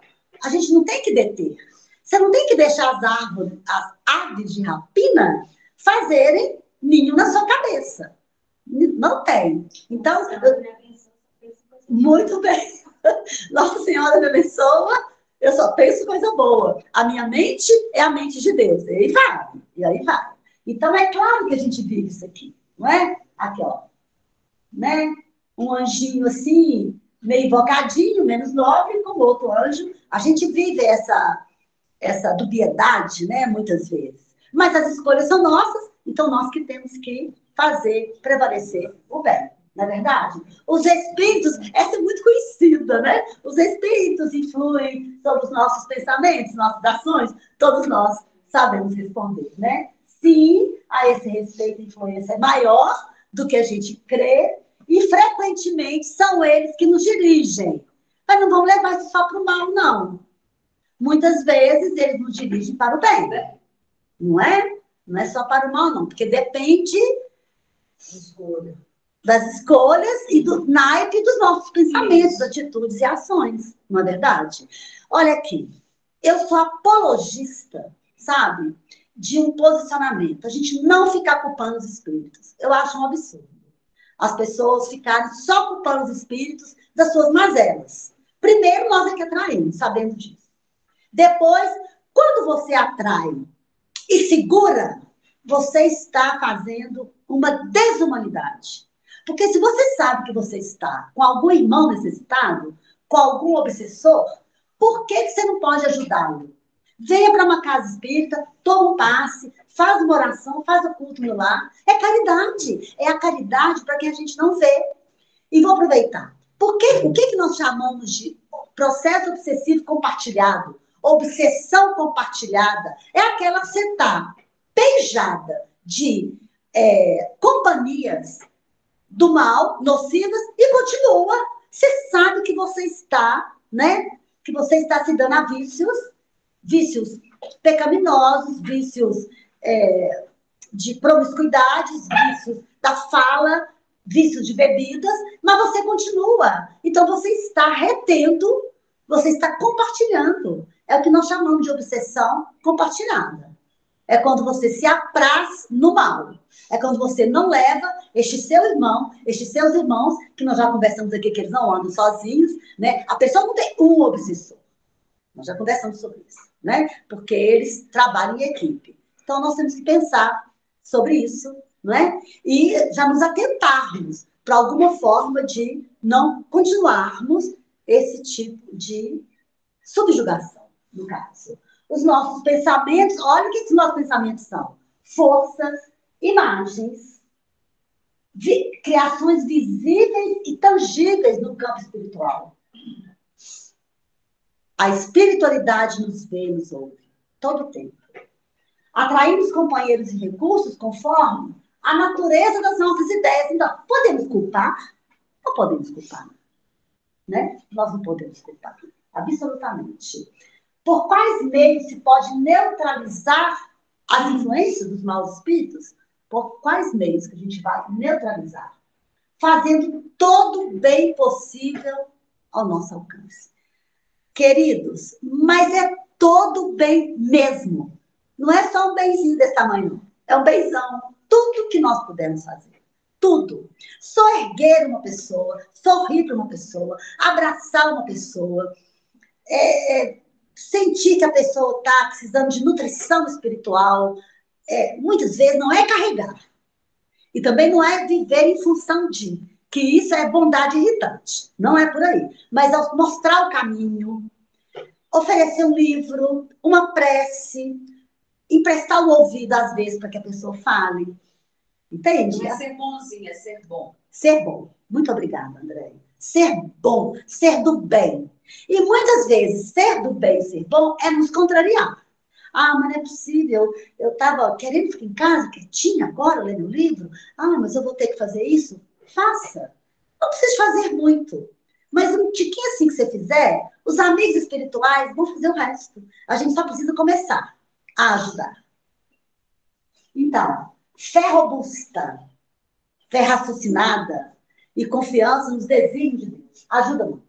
A gente não tem que deter. Você não tem que deixar as aves de rapina fazerem ninho na sua cabeça. Não tem. Então, muito bem. Nossa Senhora me abençoa, eu só penso coisa boa. A minha mente é a mente de Deus. E aí vai, e aí vai. Então, é claro que a gente vive isso aqui, não é? Aqui, ó. Né? Um anjinho assim, meio invocadinho, menos nobre, como outro anjo. A gente vive essa dubiedade, né? Muitas vezes. Mas as escolhas são nossas, então nós que temos que fazer prevalecer o bem. Não é verdade? Os espíritos, essa é muito conhecida, né? Os espíritos influem sobre os nossos pensamentos, nossas ações, todos nós sabemos responder, né? Sim, a esse respeito e influência é maior do que a gente crê, e frequentemente são eles que nos dirigem. Mas não vamos levar isso só para o mal, não. Muitas vezes eles nos dirigem para o bem. Não é? Não é só para o mal, não, porque depende das escolhas e do naipe dos nossos pensamentos, atitudes e ações, não é verdade? Olha aqui, eu sou apologista, sabe, de um posicionamento. A gente não ficar culpando os espíritos. Eu acho um absurdo. As pessoas ficarem só culpando os espíritos das suas mazelas. Primeiro, nós é que atraímos, sabendo disso. Depois, quando você atrai e segura, você está fazendo uma desumanidade. Porque se você sabe que você está com algum irmão necessitado, com algum obsessor, por que você não pode ajudá-lo? Venha para uma casa espírita, toma um passe, faz uma oração, faz o culto no lar. É caridade. É a caridade para quem a gente não vê. E vou aproveitar. O que nós chamamos de processo obsessivo compartilhado? Obsessão compartilhada. É aquela que você está beijada de companhias do mal, nocivas, e continua. Você sabe que você está, né? Que você está se dando a vícios pecaminosos, vícios de promiscuidades, vícios da fala, vícios de bebidas, mas você continua. Então, você está retendo, você está compartilhando. É o que nós chamamos de obsessão compartilhada. É quando você se apraz no mal. É quando você não leva este seu irmão, estes seus irmãos, que nós já conversamos aqui, que eles não andam sozinhos, né? A pessoa não tem um obsessor. Nós já conversamos sobre isso, né? Porque eles trabalham em equipe. Então, nós temos que pensar sobre isso, não é? E já nos atentarmos para alguma forma de não continuarmos esse tipo de subjugação, no caso. Os nossos pensamentos, olha o que os nossos pensamentos são. Forças, imagens, criações visíveis e tangíveis no campo espiritual. A espiritualidade nos vê e nos ouve, todo o tempo. Atraímos companheiros e recursos conforme a natureza das nossas ideias. Então, podemos culpar? Não podemos culpar. Né? Nós não podemos culpar, absolutamente. Por quais meios se pode neutralizar as influências dos maus espíritos, por quais meios que a gente vai neutralizar? Fazendo todo o bem possível ao nosso alcance. Queridos, mas é todo o bem mesmo. Não é só um benzinho desse tamanho, não. É um benzão. Tudo que nós pudermos fazer. Tudo. Só erguer uma pessoa, sorrir para uma pessoa, abraçar uma pessoa, sentir que a pessoa está precisando de nutrição espiritual. Muitas vezes não é carregar. E também não é viver em função de, que isso é bondade irritante. Não é por aí. Mas ao mostrar o caminho, oferecer um livro, uma prece, emprestar o ouvido às vezes para que a pessoa fale. Entende? Não é ser bonzinho, é ser bom. Ser bom. Muito obrigada, André. Ser bom, ser do bem. E muitas vezes, ser do bem, ser bom, é nos contrariar. Ah, mas não é possível. Eu estava querendo ficar em casa, quietinha agora, lendo o livro. Ah, mas eu vou ter que fazer isso? Faça. Não precisa fazer muito. Mas um tiquinho assim que você fizer, os amigos espirituais vão fazer o resto. A gente só precisa começar a ajudar. Então, fé robusta, fé raciocinada e confiança nos desígnios de Deus. Ajuda muito.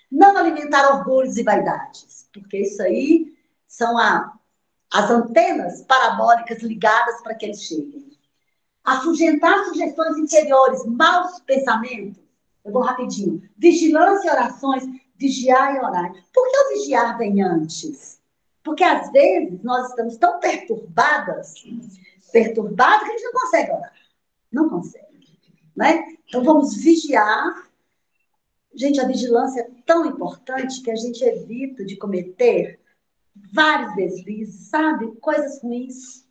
Não alimentar orgulhos e vaidades, porque isso aí são as antenas parabólicas ligadas para que eles cheguem. Afugentar sugestões interiores, maus pensamentos. Eu vou rapidinho. Vigilância e orações, vigiar e orar. Por que o vigiar vem antes? Porque às vezes nós estamos tão perturbadas que a gente não consegue orar. Não consegue. Né? Então vamos vigiar. Gente, a vigilância é tão importante que a gente evita de cometer vários deslizes, sabe? Coisas ruins.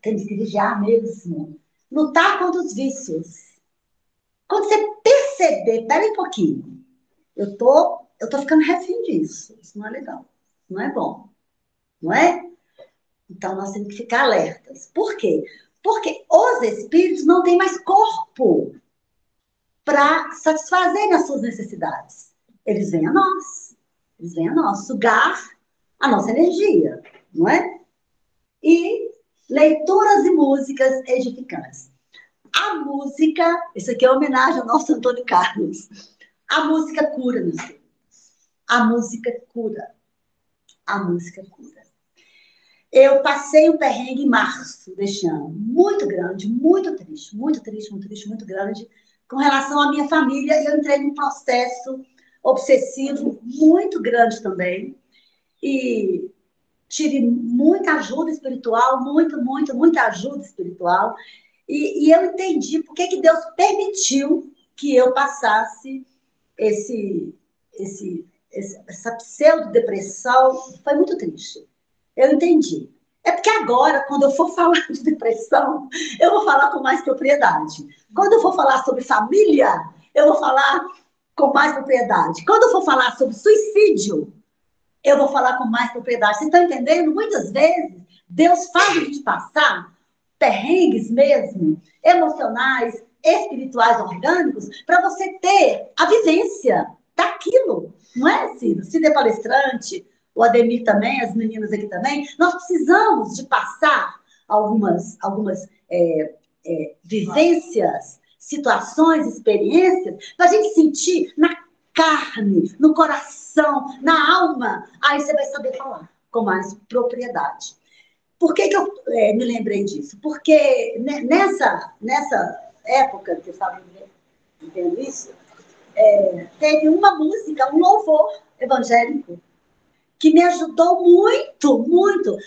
Temos que vigiar mesmo. Lutar contra os vícios. Quando você perceber, pera um pouquinho, eu tô ficando refém disso. Isso não é legal. Não é bom. Não é? Então, nós temos que ficar alertas. Por quê? Porque os espíritos não têm mais corpo para satisfazerem as suas necessidades. Eles vêm a nós. Eles vêm a nós sugar a nossa energia, não é? E leituras e músicas edificantes. A música, isso aqui é homenagem ao nosso Antônio Carlos. A música cura, meus queridos. A música cura. A música cura. Eu passei um perrengue em março deste ano, muito grande, muito triste, muito triste, muito triste, muito grande, com relação à minha família. Eu entrei num processo obsessivo muito grande também, e tive muita ajuda espiritual, muita ajuda espiritual, e eu entendi por que Deus permitiu que eu passasse essa pseudo-depressão. Foi muito triste. Eu entendi. É porque agora, quando eu for falar de depressão, eu vou falar com mais propriedade. Quando eu for falar sobre família, eu vou falar com mais propriedade. Quando eu for falar sobre suicídio, eu vou falar com mais propriedade. Vocês estão entendendo? Muitas vezes, Deus faz a gente passar perrengues mesmo, emocionais, espirituais, orgânicos, para você ter a vivência daquilo. Não é, Cida? Cida é palestrante, o Ademir também, as meninas aqui também. Nós precisamos de passar algumas vivências, situações, experiências, para a gente sentir na carne, no coração, na alma. Aí você vai saber falar com mais propriedade. Por que eu me lembrei disso? Porque nessa época que eu estava vivendo isso, teve uma música, um louvor evangélico, que me ajudou muito, muito.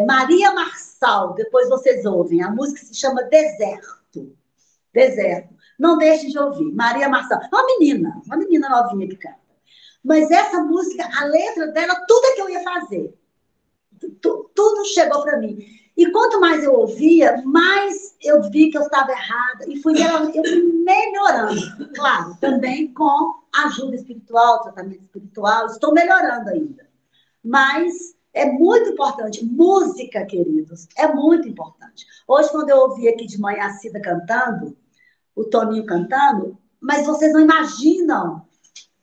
Maria Marçal, depois vocês ouvem, a música se chama Deserto. Deserto. Não deixe de ouvir. Maria Marçal, uma menina novinha que canta. Mas essa música, a letra dela, tudo é que eu ia fazer. Tudo chegou para mim. E quanto mais eu ouvia, mais eu vi que eu estava errada. E eu fui melhorando. Claro, também com ajuda espiritual, tratamento espiritual. Estou melhorando ainda. Mas é muito importante. Música, queridos, é muito importante. Hoje, quando eu ouvi aqui de manhã a Cida cantando, o Toninho cantando, mas vocês não imaginam,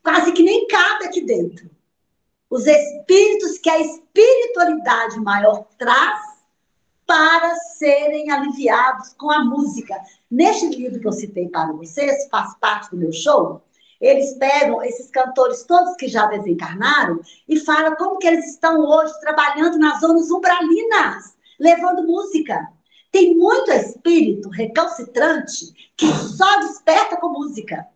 quase que nem cabe aqui dentro. Os espíritos que a espiritualidade maior traz para serem aliviados com a música. Neste livro que eu citei para vocês, faz parte do meu show, eles pegam esses cantores todos que já desencarnaram e falam como que eles estão hoje trabalhando nas zonas umbralinas, levando música. Tem muito espírito recalcitrante que só desperta com música.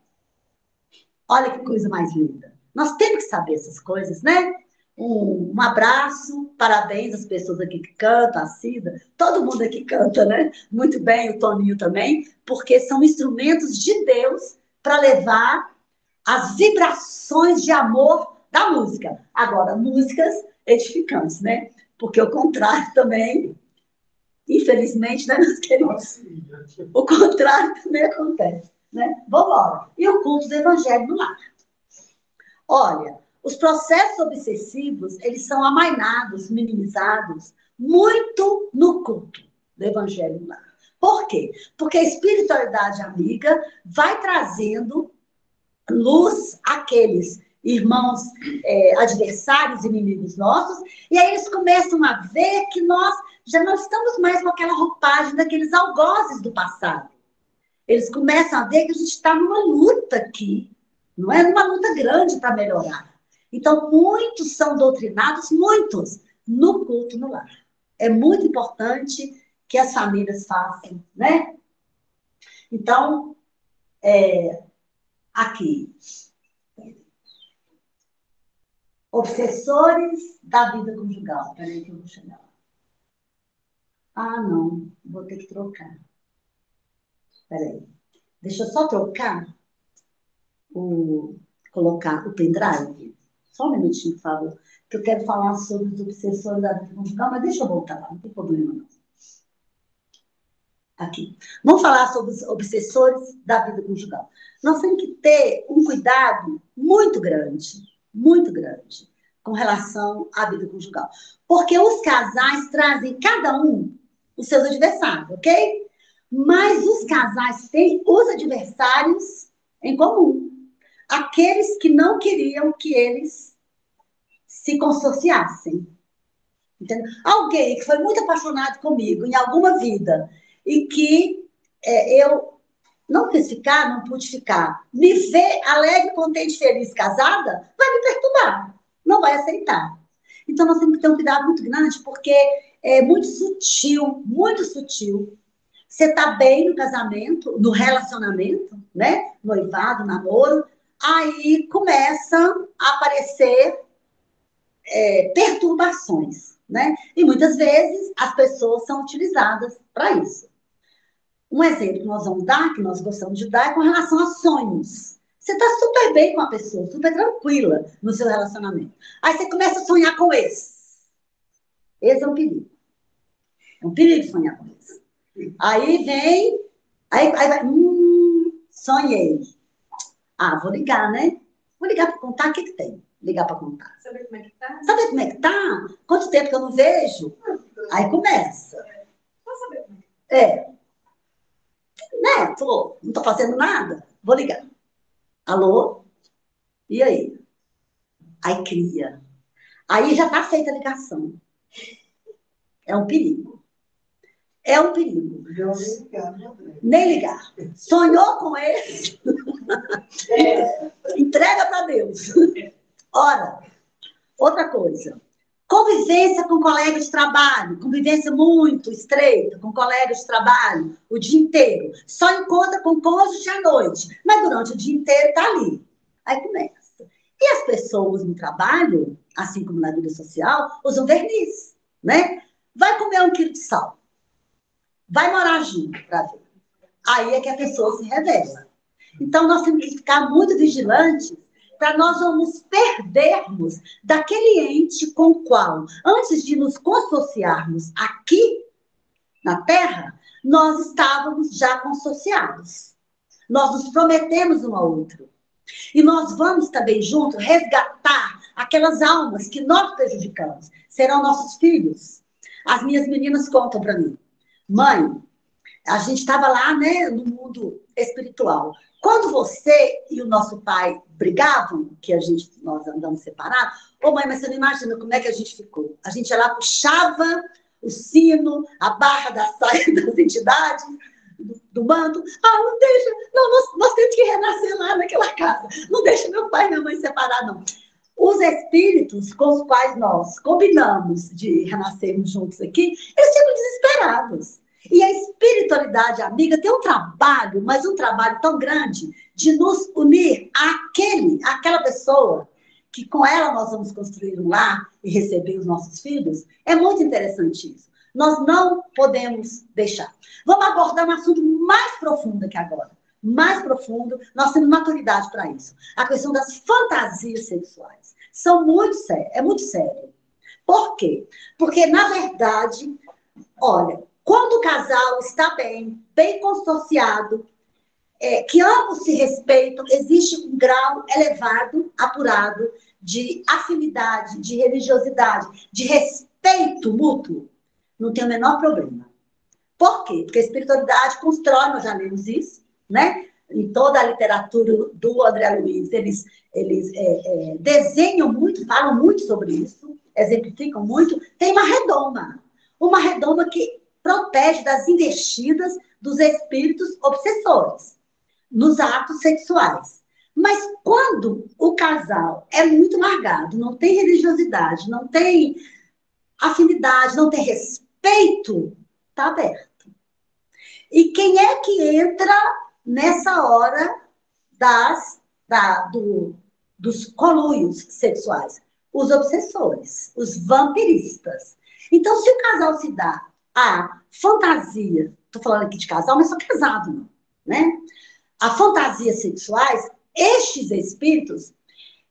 Olha que coisa mais linda. Nós temos que saber essas coisas, né? Um abraço, parabéns às pessoas aqui que cantam, a Cida, todo mundo aqui canta, né? Muito bem, o Toninho também, porque são instrumentos de Deus para levar as vibrações de amor da música. Agora, músicas edificantes, né? Porque o contrário também, infelizmente, né, meus queridos? O contrário também acontece, né? Vamos embora. E o culto do evangelho no lar. Olha, os processos obsessivos, eles são amainados, minimizados, muito no culto do evangelho no lar. Por quê? Porque a espiritualidade amiga vai trazendo luz àqueles irmãos adversários, inimigos nossos, e aí eles começam a ver que nós já não estamos mais com aquela roupagem daqueles algozes do passado. Eles começam a ver que a gente está numa luta aqui, não é numa luta grande para melhorar. Então, muitos são doutrinados, muitos, no culto no lar. É muito importante que as famílias façam, né? Então, aqui. Obsessores da vida conjugal. Peraí que eu vou chegar lá. Ah, não. Vou ter que trocar. Peraí. Deixa eu só trocar colocar o pendrive. Só um minutinho, por favor. Que eu quero falar sobre os obsessores da vida conjugal, mas deixa eu voltar lá. Não tem problema, não. Aqui. Vamos falar sobre os obsessores da vida conjugal. Nós temos que ter um cuidado muito grande com relação à vida conjugal. Porque os casais trazem cada um os seus adversários, ok? Mas os casais têm os adversários em comum. Aqueles que não queriam que eles se consorciassem. Entendeu? Alguém que foi muito apaixonado comigo em alguma vida e que eu não quis ficar, não pude ficar, me ver alegre, contente, feliz, casada, vai me perturbar, não vai aceitar. Então, nós temos que ter um cuidado muito grande, porque é muito sutil, você está bem no casamento, no relacionamento, né? Noivado, namoro, aí começam a aparecer perturbações, né? E muitas vezes as pessoas são utilizadas para isso. Um exemplo que nós vamos dar, que nós gostamos de dar, é com relação a sonhos. Você está super bem com a pessoa, super tranquila no seu relacionamento. Aí você começa a sonhar com esse. Esse é um perigo. É um perigo sonhar com esse. Aí vem, aí vai, sonhei. Ah, vou ligar, né? Vou ligar para contar o que tem. Ligar para contar. Saber como é que tá? Saber como é que tá? Quanto tempo que eu não vejo? Aí começa. Só saber como é que tá. Né? Tô, não tô fazendo nada. Vou ligar. Alô? E aí? Aí cria. Aí já tá feita a ligação. É um perigo. É um perigo. Nem ligar. Sonhou com ele? Entrega para Deus. Ora, outra coisa. Convivência com colegas de trabalho, convivência muito estreita com colegas de trabalho o dia inteiro. Só encontra com cônjuge à noite, mas durante o dia inteiro está ali. Aí começa. E as pessoas no trabalho, assim como na vida social, usam verniz, né? Vai comer 1 quilo de sal. Vai morar junto para ver. Aí é que a pessoa se revela. Então, nós temos que ficar muito vigilantes para nós não nos perdermos daquele ente com o qual, antes de nos consorciarmos aqui na Terra, nós estávamos já consorciados. Nós nos prometemos um ao outro. E nós vamos também junto resgatar aquelas almas que nós prejudicamos. Serão nossos filhos. As minhas meninas contam para mim. Mãe, a gente estava lá, né, no mundo espiritual. Quando você e o nosso pai brigavam, que nós andamos separados, ô mãe, mas você não imagina como é que a gente ficou. A gente ia lá, puxava o sino, a barra da saia das entidades, do manto. Ah, não deixa, não, nós temos que renascer lá naquela casa. Não deixa meu pai e minha mãe separar, não. Os espíritos com os quais nós combinamos de renascermos juntos aqui, eles ficam desesperados. E a espiritualidade amiga tem um trabalho, mas um trabalho tão grande, de nos unir àquela pessoa, que com ela nós vamos construir um lar e receber os nossos filhos. É muito interessante isso. Nós não podemos deixar. Vamos abordar um assunto mais profundo aqui agora. Mais profundo, nós temos maturidade para isso. A questão das fantasias sexuais. São muito sérias, é muito sério. Por quê? Porque, na verdade, olha, quando o casal está bem consorciado, que ambos se respeitam, existe um grau elevado, apurado, de afinidade, de religiosidade, de respeito mútuo. Não tem o menor problema. Por quê? Porque a espiritualidade constrói, nós já lemos isso, né? Em toda a literatura do André Luiz, eles desenham muito, falam muito sobre isso, exemplificam muito. Tem uma redoma que protege das investidas dos espíritos obsessores nos atos sexuais. Mas quando o casal é muito largado, não tem religiosidade, não tem afinidade, não tem respeito, está aberto. E quem é que entra nessa hora dos conluios sexuais? Os obsessores, os vampiristas. Então, se o casal se dá a fantasia, estou falando aqui de casal, mas sou casado, não, né? A fantasias sexuais, estes espíritos,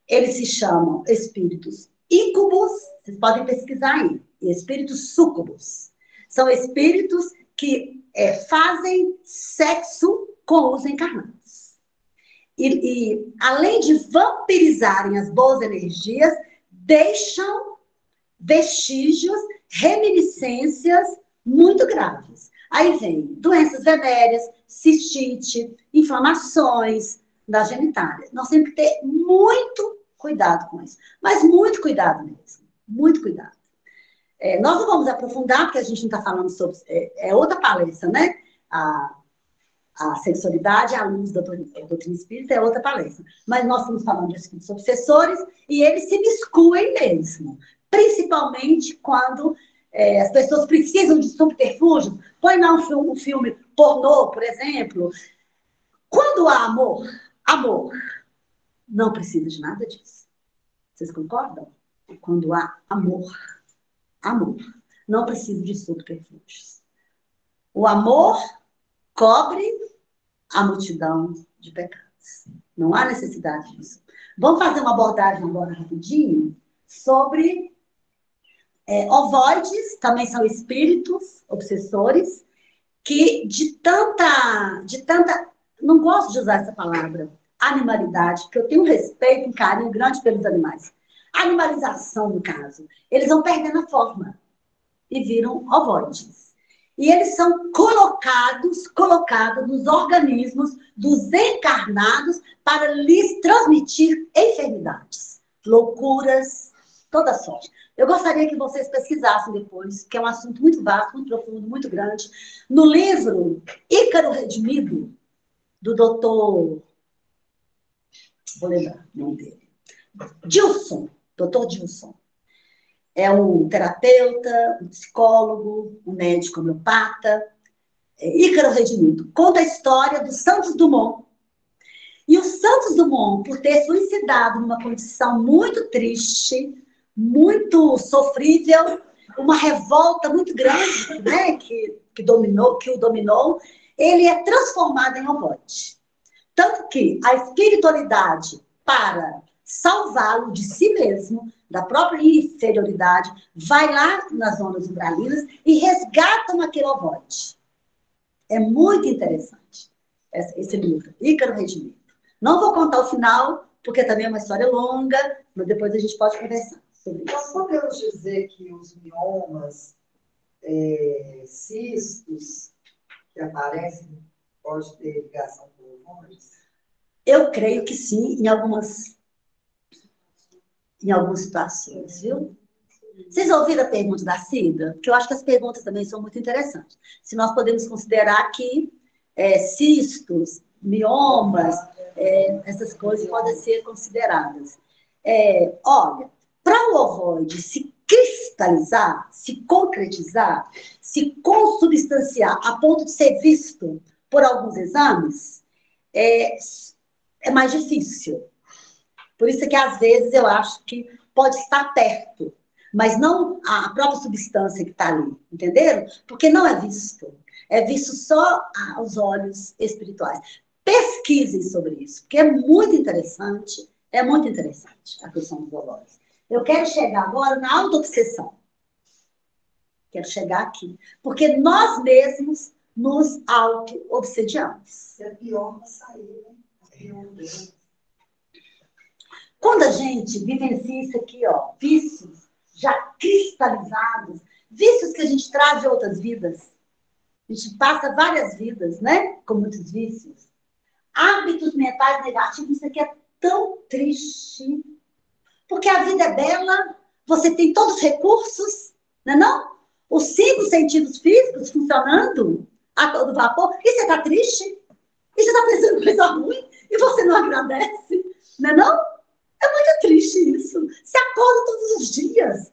eles se chamam espíritos íncubos, vocês podem pesquisar aí, e espíritos súcubos. São espíritos que fazem sexo com os encarnados. E além de vampirizarem as boas energias, deixam vestígios, reminiscências muito graves. Aí vem doenças venéreas, cistite, inflamações das genitálias. Nós temos que ter muito cuidado com isso. Mas muito cuidado mesmo. Muito cuidado. Nós não vamos aprofundar, porque a gente não está falando sobre... É outra palestra, né? A sexualidade à luz da doutrina espírita é outra palestra. Mas nós estamos falando de espíritos obsessores e eles se miscuem mesmo. Principalmente quando as pessoas precisam de subterfúgios. Põe lá um filme pornô, por exemplo. Quando há amor não precisa de nada disso. Vocês concordam? Quando há amor, não precisa de subterfúgios. O amor cobre a multidão de pecados. Não há necessidade disso. Vamos fazer uma abordagem agora rapidinho sobre ovoides, também são espíritos obsessores, que de tanta, não gosto de usar essa palavra, animalidade, porque eu tenho um respeito, um carinho grande pelos animais. Animalização, no caso. Eles vão perdendo a forma e viram ovoides. E eles são colocados nos organismos dos encarnados para lhes transmitir enfermidades, loucuras, toda sorte. Eu gostaria que vocês pesquisassem depois, que é um assunto muito vasto, muito profundo, muito grande. No livro Ícaro Redimido, do doutor... Vou lembrar o nome dele. Doutor Dilson. É um terapeuta, um psicólogo, um médico homeopata. Ícaro Redimido. Conta a história do Santos Dumont. E o Santos Dumont, por ter suicidado numa condição muito triste, muito sofrível, uma revolta muito grande, né, que o dominou, ele é transformado em ovoide. Tanto que a espiritualidade, para salvá-lo de si mesmo, da própria inferioridade, vai lá nas zonas umbralinas e resgatam aquele ovoide. É muito interessante esse livro, Ícaro Redimido. Não vou contar o final, porque também é uma história longa, mas depois a gente pode conversar sobre isso. Nós podemos dizer que os miomas, cistos, que aparecem, pode ter ligação com hormônios? Eu creio que sim, em algumas situações, viu? Vocês ouviram a pergunta da Cida? Porque eu acho que as perguntas também são muito interessantes. Se nós podemos considerar que cistos, miomas, essas coisas podem ser consideradas. Olha, para o ovoide se cristalizar, se concretizar, se consubstanciar a ponto de ser visto por alguns exames, é mais difícil. Por isso que, às vezes, eu acho que pode estar perto, mas não a própria substância que está ali, entenderam? Porque não é visto. É visto só aos olhos espirituais. Pesquisem sobre isso, porque é muito interessante a questão dos ovoides. Eu quero chegar agora na auto-obsessão. Quero chegar aqui. Porque nós mesmos nos auto-obsediamos. É pior para sair, né? É pior mesmo. Quando a gente vivencia isso aqui, ó, vícios já cristalizados, vícios que a gente traz de outras vidas. A gente passa várias vidas, né? Com muitos vícios. Hábitos mentais negativos, isso aqui é tão triste. Porque a vida é bela, você tem todos os recursos, não é não? Os 5 sentidos físicos funcionando a todo vapor, e você está triste? E você está pensando em coisa ruim? E você não agradece, não é não? É muito triste isso. Você acorda todos os dias,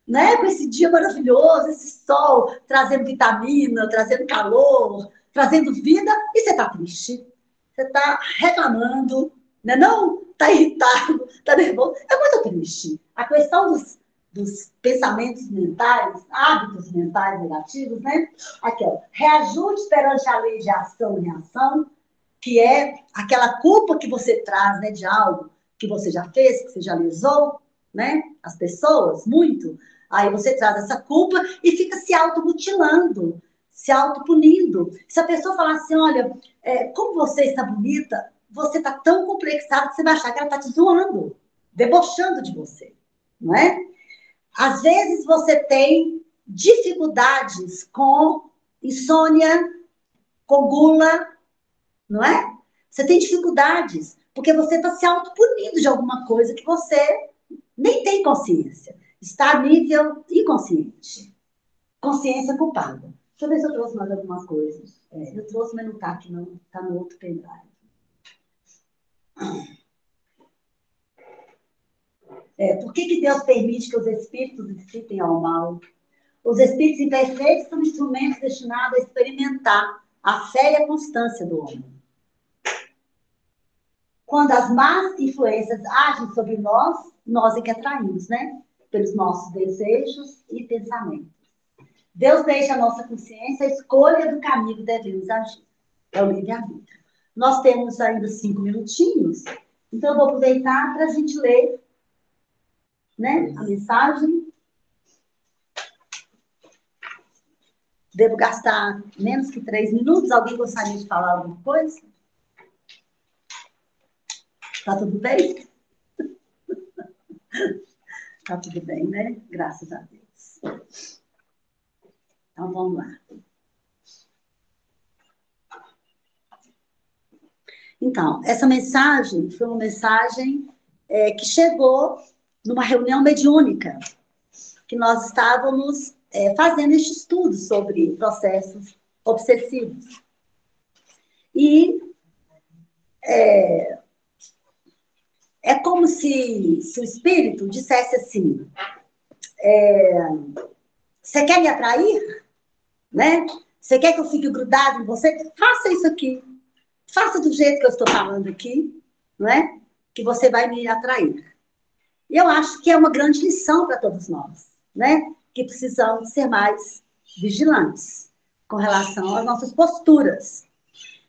né? Com esse dia maravilhoso, esse sol, trazendo vitamina, trazendo calor, trazendo vida, e você está triste. Você está reclamando, né? Não está irritado, está nervoso. É muito triste. A questão dos pensamentos mentais, hábitos mentais negativos, né? Aqui, ó, reajuste perante a lei de ação e reação, que é aquela culpa que você traz, né, de algo que você já fez, que você já lesou, né? As pessoas, muito. Aí você traz essa culpa e fica se automutilando, se autopunindo. Se a pessoa falar assim, olha, como você está bonita, você está tão complexado que você vai achar que ela está te zoando, debochando de você, não é? Às vezes você tem dificuldades com insônia, com gula, não é? Você tem dificuldades, porque você está se autopunindo de alguma coisa que você nem tem consciência. Está a nível inconsciente. Consciência culpada. Deixa eu ver se eu trouxe mais alguma coisa. Eu trouxe, mas não está aqui, não. Está no outro pendrive. Por que Deus permite que os espíritos incitem ao mal? Os espíritos imperfeitos são instrumentos destinados a experimentar a fé e a constância do homem. Quando as más influências agem sobre nós é que atraímos, né? Pelos nossos desejos e pensamentos. Deus deixa a nossa consciência a escolha do caminho que devemos agir. É o livre-arbítrio. Nós temos ainda 5 minutinhos, então eu vou aproveitar para a gente ler, né, a mensagem. Devo gastar menos que 3 minutos. Alguém gostaria de falar alguma coisa? Tá tudo bem? Tá tudo bem, né? Graças a Deus. Então, vamos lá. Então, essa mensagem foi uma mensagem que chegou numa reunião mediúnica, que nós estávamos fazendo este estudo sobre processos obsessivos. E é como se o espírito dissesse assim, você quer me atrair? Né? Você quer que eu fique grudado em você? Faça isso aqui. Faça do jeito que eu estou falando aqui, não é? Que você vai me atrair. E eu acho que é uma grande lição para todos nós, né? Que precisamos ser mais vigilantes com relação às nossas posturas.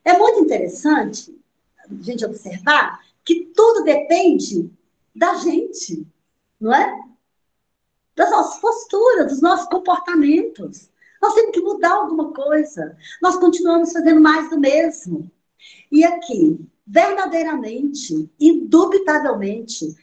É muito interessante a gente observar que tudo depende da gente, não é? Das nossas posturas, dos nossos comportamentos. Nós temos que mudar alguma coisa. Nós continuamos fazendo mais do mesmo. E aqui, verdadeiramente, indubitavelmente,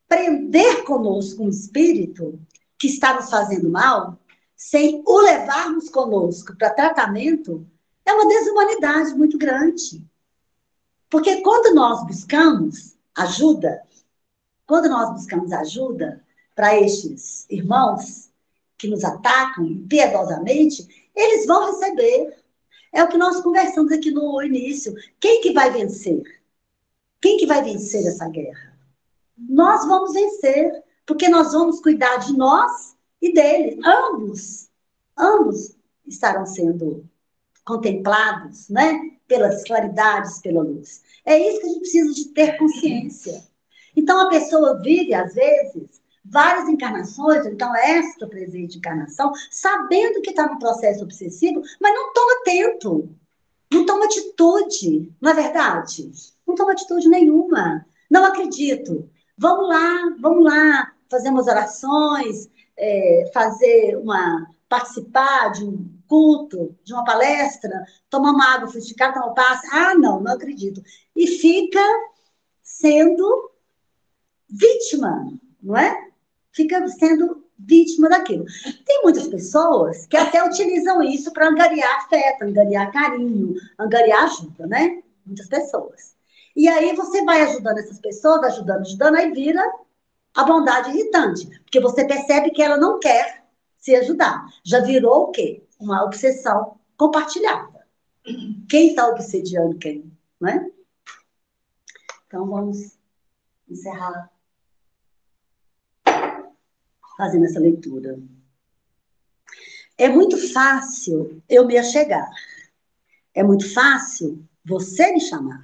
prender conosco um espírito que está nos fazendo mal, sem o levarmos conosco para tratamento, é uma desumanidade muito grande. Porque quando nós buscamos ajuda para estes irmãos que nos atacam impiedosamente, eles vão receber. É o que nós conversamos aqui no início. Quem que vai vencer? Quem que vai vencer essa guerra? Nós vamos vencer, porque nós vamos cuidar de nós e deles. Ambos estarão sendo contemplados, né? Pelas claridades, pela luz. É isso que a gente precisa de ter consciência. Então, a pessoa vive, às vezes, várias encarnações, então esta presente encarnação, sabendo que está no processo obsessivo, mas não toma atento, não toma atitude, não é verdade? Não toma atitude nenhuma. Não acredito. Vamos lá, fazer umas orações, participar de um culto, de uma palestra, tomar uma água frutificada, tomar um passe. Ah, não acredito. E fica sendo vítima, não é? Fica sendo vítima daquilo. Tem muitas pessoas que até utilizam isso para angariar afeto, angariar carinho, angariar ajuda, né? Muitas pessoas. E aí você vai ajudando essas pessoas, ajudando, aí vira a bondade irritante, porque você percebe que ela não quer se ajudar. Já virou o quê? Uma obsessão compartilhada. Quem está obsediando quem, não é? Então vamos encerrar fazendo essa leitura. É muito fácil eu me achegar. É muito fácil você me chamar.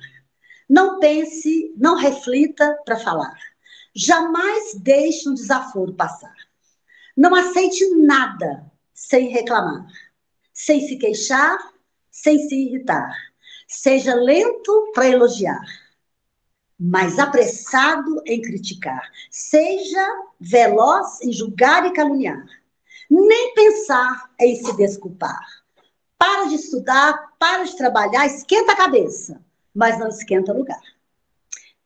Não pense, não reflita para falar. Jamais deixe um desaforo passar. Não aceite nada sem reclamar, sem se queixar, sem se irritar. Seja lento para elogiar, mas apressado em criticar. Seja veloz em julgar e caluniar. Nem pensar em se desculpar. Para de estudar, para de trabalhar, esquenta a cabeça, mas não esquenta o lugar.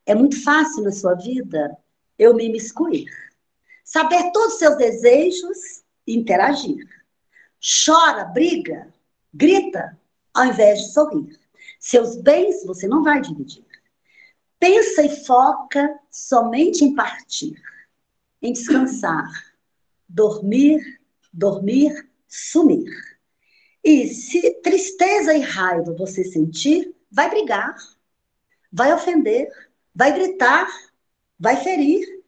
É muito fácil na sua vida eu me imiscuir. Saber todos os seus desejos e interagir. Chora, briga, grita, ao invés de sorrir. Seus bens você não vai dividir. Pensa e foca somente em partir, em descansar, dormir, sumir. E se tristeza e raiva você sentir, vai brigar, vai ofender, vai gritar, vai ferir.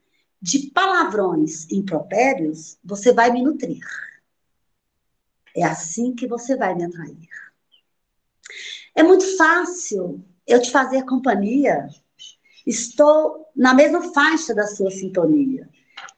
De palavrões impropérios, você vai me nutrir. É assim que você vai me atrair. É muito fácil eu te fazer companhia. Estou na mesma faixa da sua sintonia.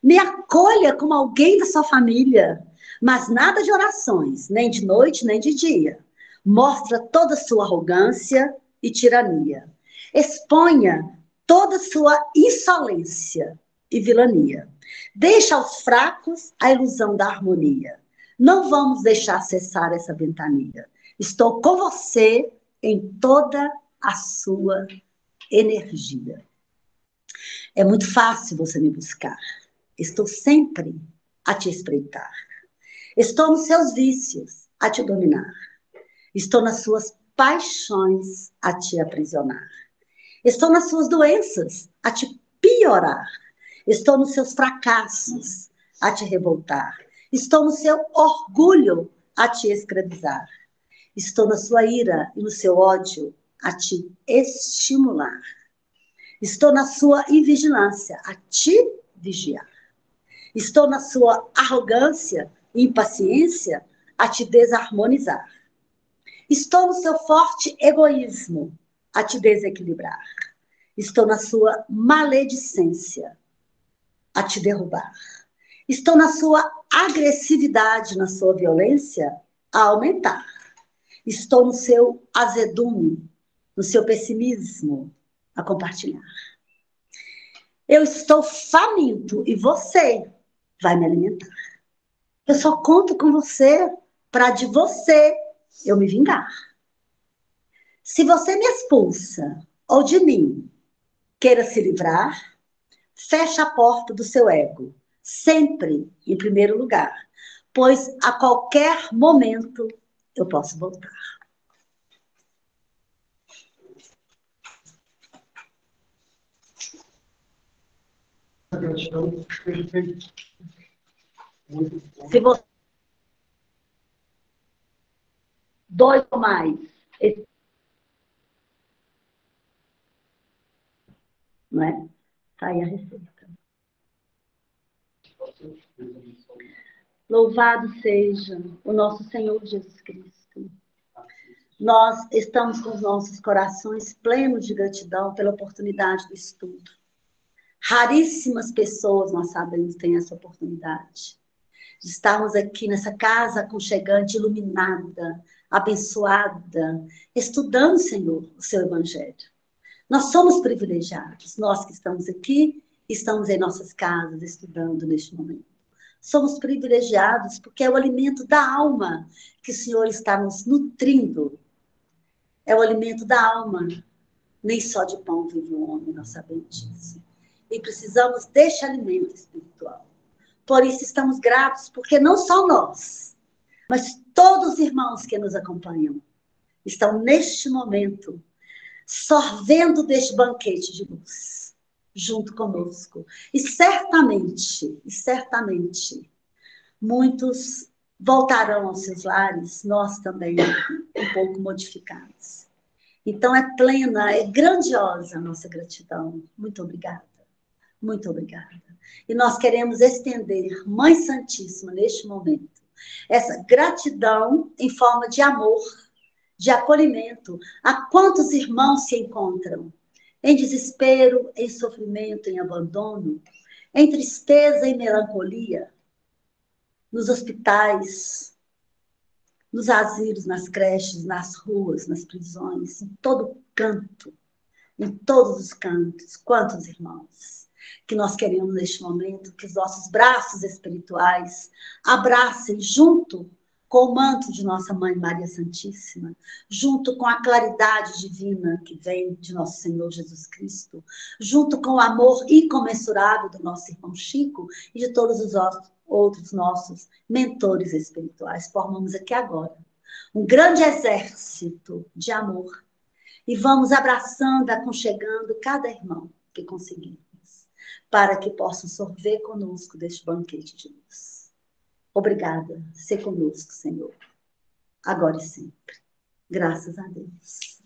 Me acolha como alguém da sua família, mas nada de orações, nem de noite, nem de dia. Mostra toda a sua arrogância e tirania. Exponha toda a sua insolência e vilania. Deixa aos fracos a ilusão da harmonia. Não vamos deixar cessar essa ventania. Estou com você em toda a sua energia. É muito fácil você me buscar. Estou sempre a te espreitar. Estou nos seus vícios a te dominar. Estou nas suas paixões a te aprisionar. Estou nas suas doenças a te piorar. Estou nos seus fracassos a te revoltar. Estou no seu orgulho a te escravizar. Estou na sua ira e no seu ódio a te estimular. Estou na sua invigilância a te vigiar. Estou na sua arrogância e impaciência a te desarmonizar. Estou no seu forte egoísmo a te desequilibrar. Estou na sua maledicência a te derrubar. Estou na sua agressividade, na sua violência a aumentar. Estou no seu azedume, no seu pessimismo a compartilhar. Eu estou faminto e você vai me alimentar. Eu só conto com você para de você eu me vingar. Se você me expulsa ou de mim queira se livrar, feche a porta do seu ego, sempre em primeiro lugar, pois a qualquer momento eu posso voltar. Gratidão, perfeito. Se você... Dois ou mais. Não é? Tá aí a receita. Louvado seja o nosso Senhor Jesus Cristo. Nós estamos com os nossos corações plenos de gratidão pela oportunidade do estudo. Raríssimas pessoas, nós sabemos, têm essa oportunidade de estarmos aqui nessa casa aconchegante, iluminada, abençoada, estudando, Senhor, o seu Evangelho. Nós somos privilegiados, nós que estamos aqui, estamos em nossas casas estudando neste momento. Somos privilegiados porque é o alimento da alma que o Senhor está nos nutrindo. É o alimento da alma. Nem só de pão vive o homem, nós sabemos disso. E precisamos deste alimento espiritual. Por isso estamos gratos, porque não só nós, mas todos os irmãos que nos acompanham estão neste momento sorvendo deste banquete de luz, junto conosco. E certamente, muitos voltarão aos seus lares, nós também, um pouco modificados. Então é plena, é grandiosa a nossa gratidão. Muito obrigada. Muito obrigada. E nós queremos estender, Mãe Santíssima, neste momento, essa gratidão em forma de amor, de acolhimento a quantos irmãos se encontram em desespero, em sofrimento, em abandono, em tristeza e melancolia, nos hospitais, nos asilos, nas creches, nas ruas, nas prisões, em todo canto, em todos os cantos. Quantos irmãos que nós queremos neste momento que os nossos braços espirituais abracem junto com o manto de nossa Mãe Maria Santíssima, junto com a claridade divina que vem de nosso Senhor Jesus Cristo, junto com o amor incomensurável do nosso irmão Chico e de todos os outros nossos mentores espirituais. Formamos aqui agora um grande exército de amor e vamos abraçando, aconchegando cada irmão que conseguimos, para que possam sorver conosco deste banquete de luz. Obrigada. Ser conosco, Senhor. Agora e sempre. Graças a Deus.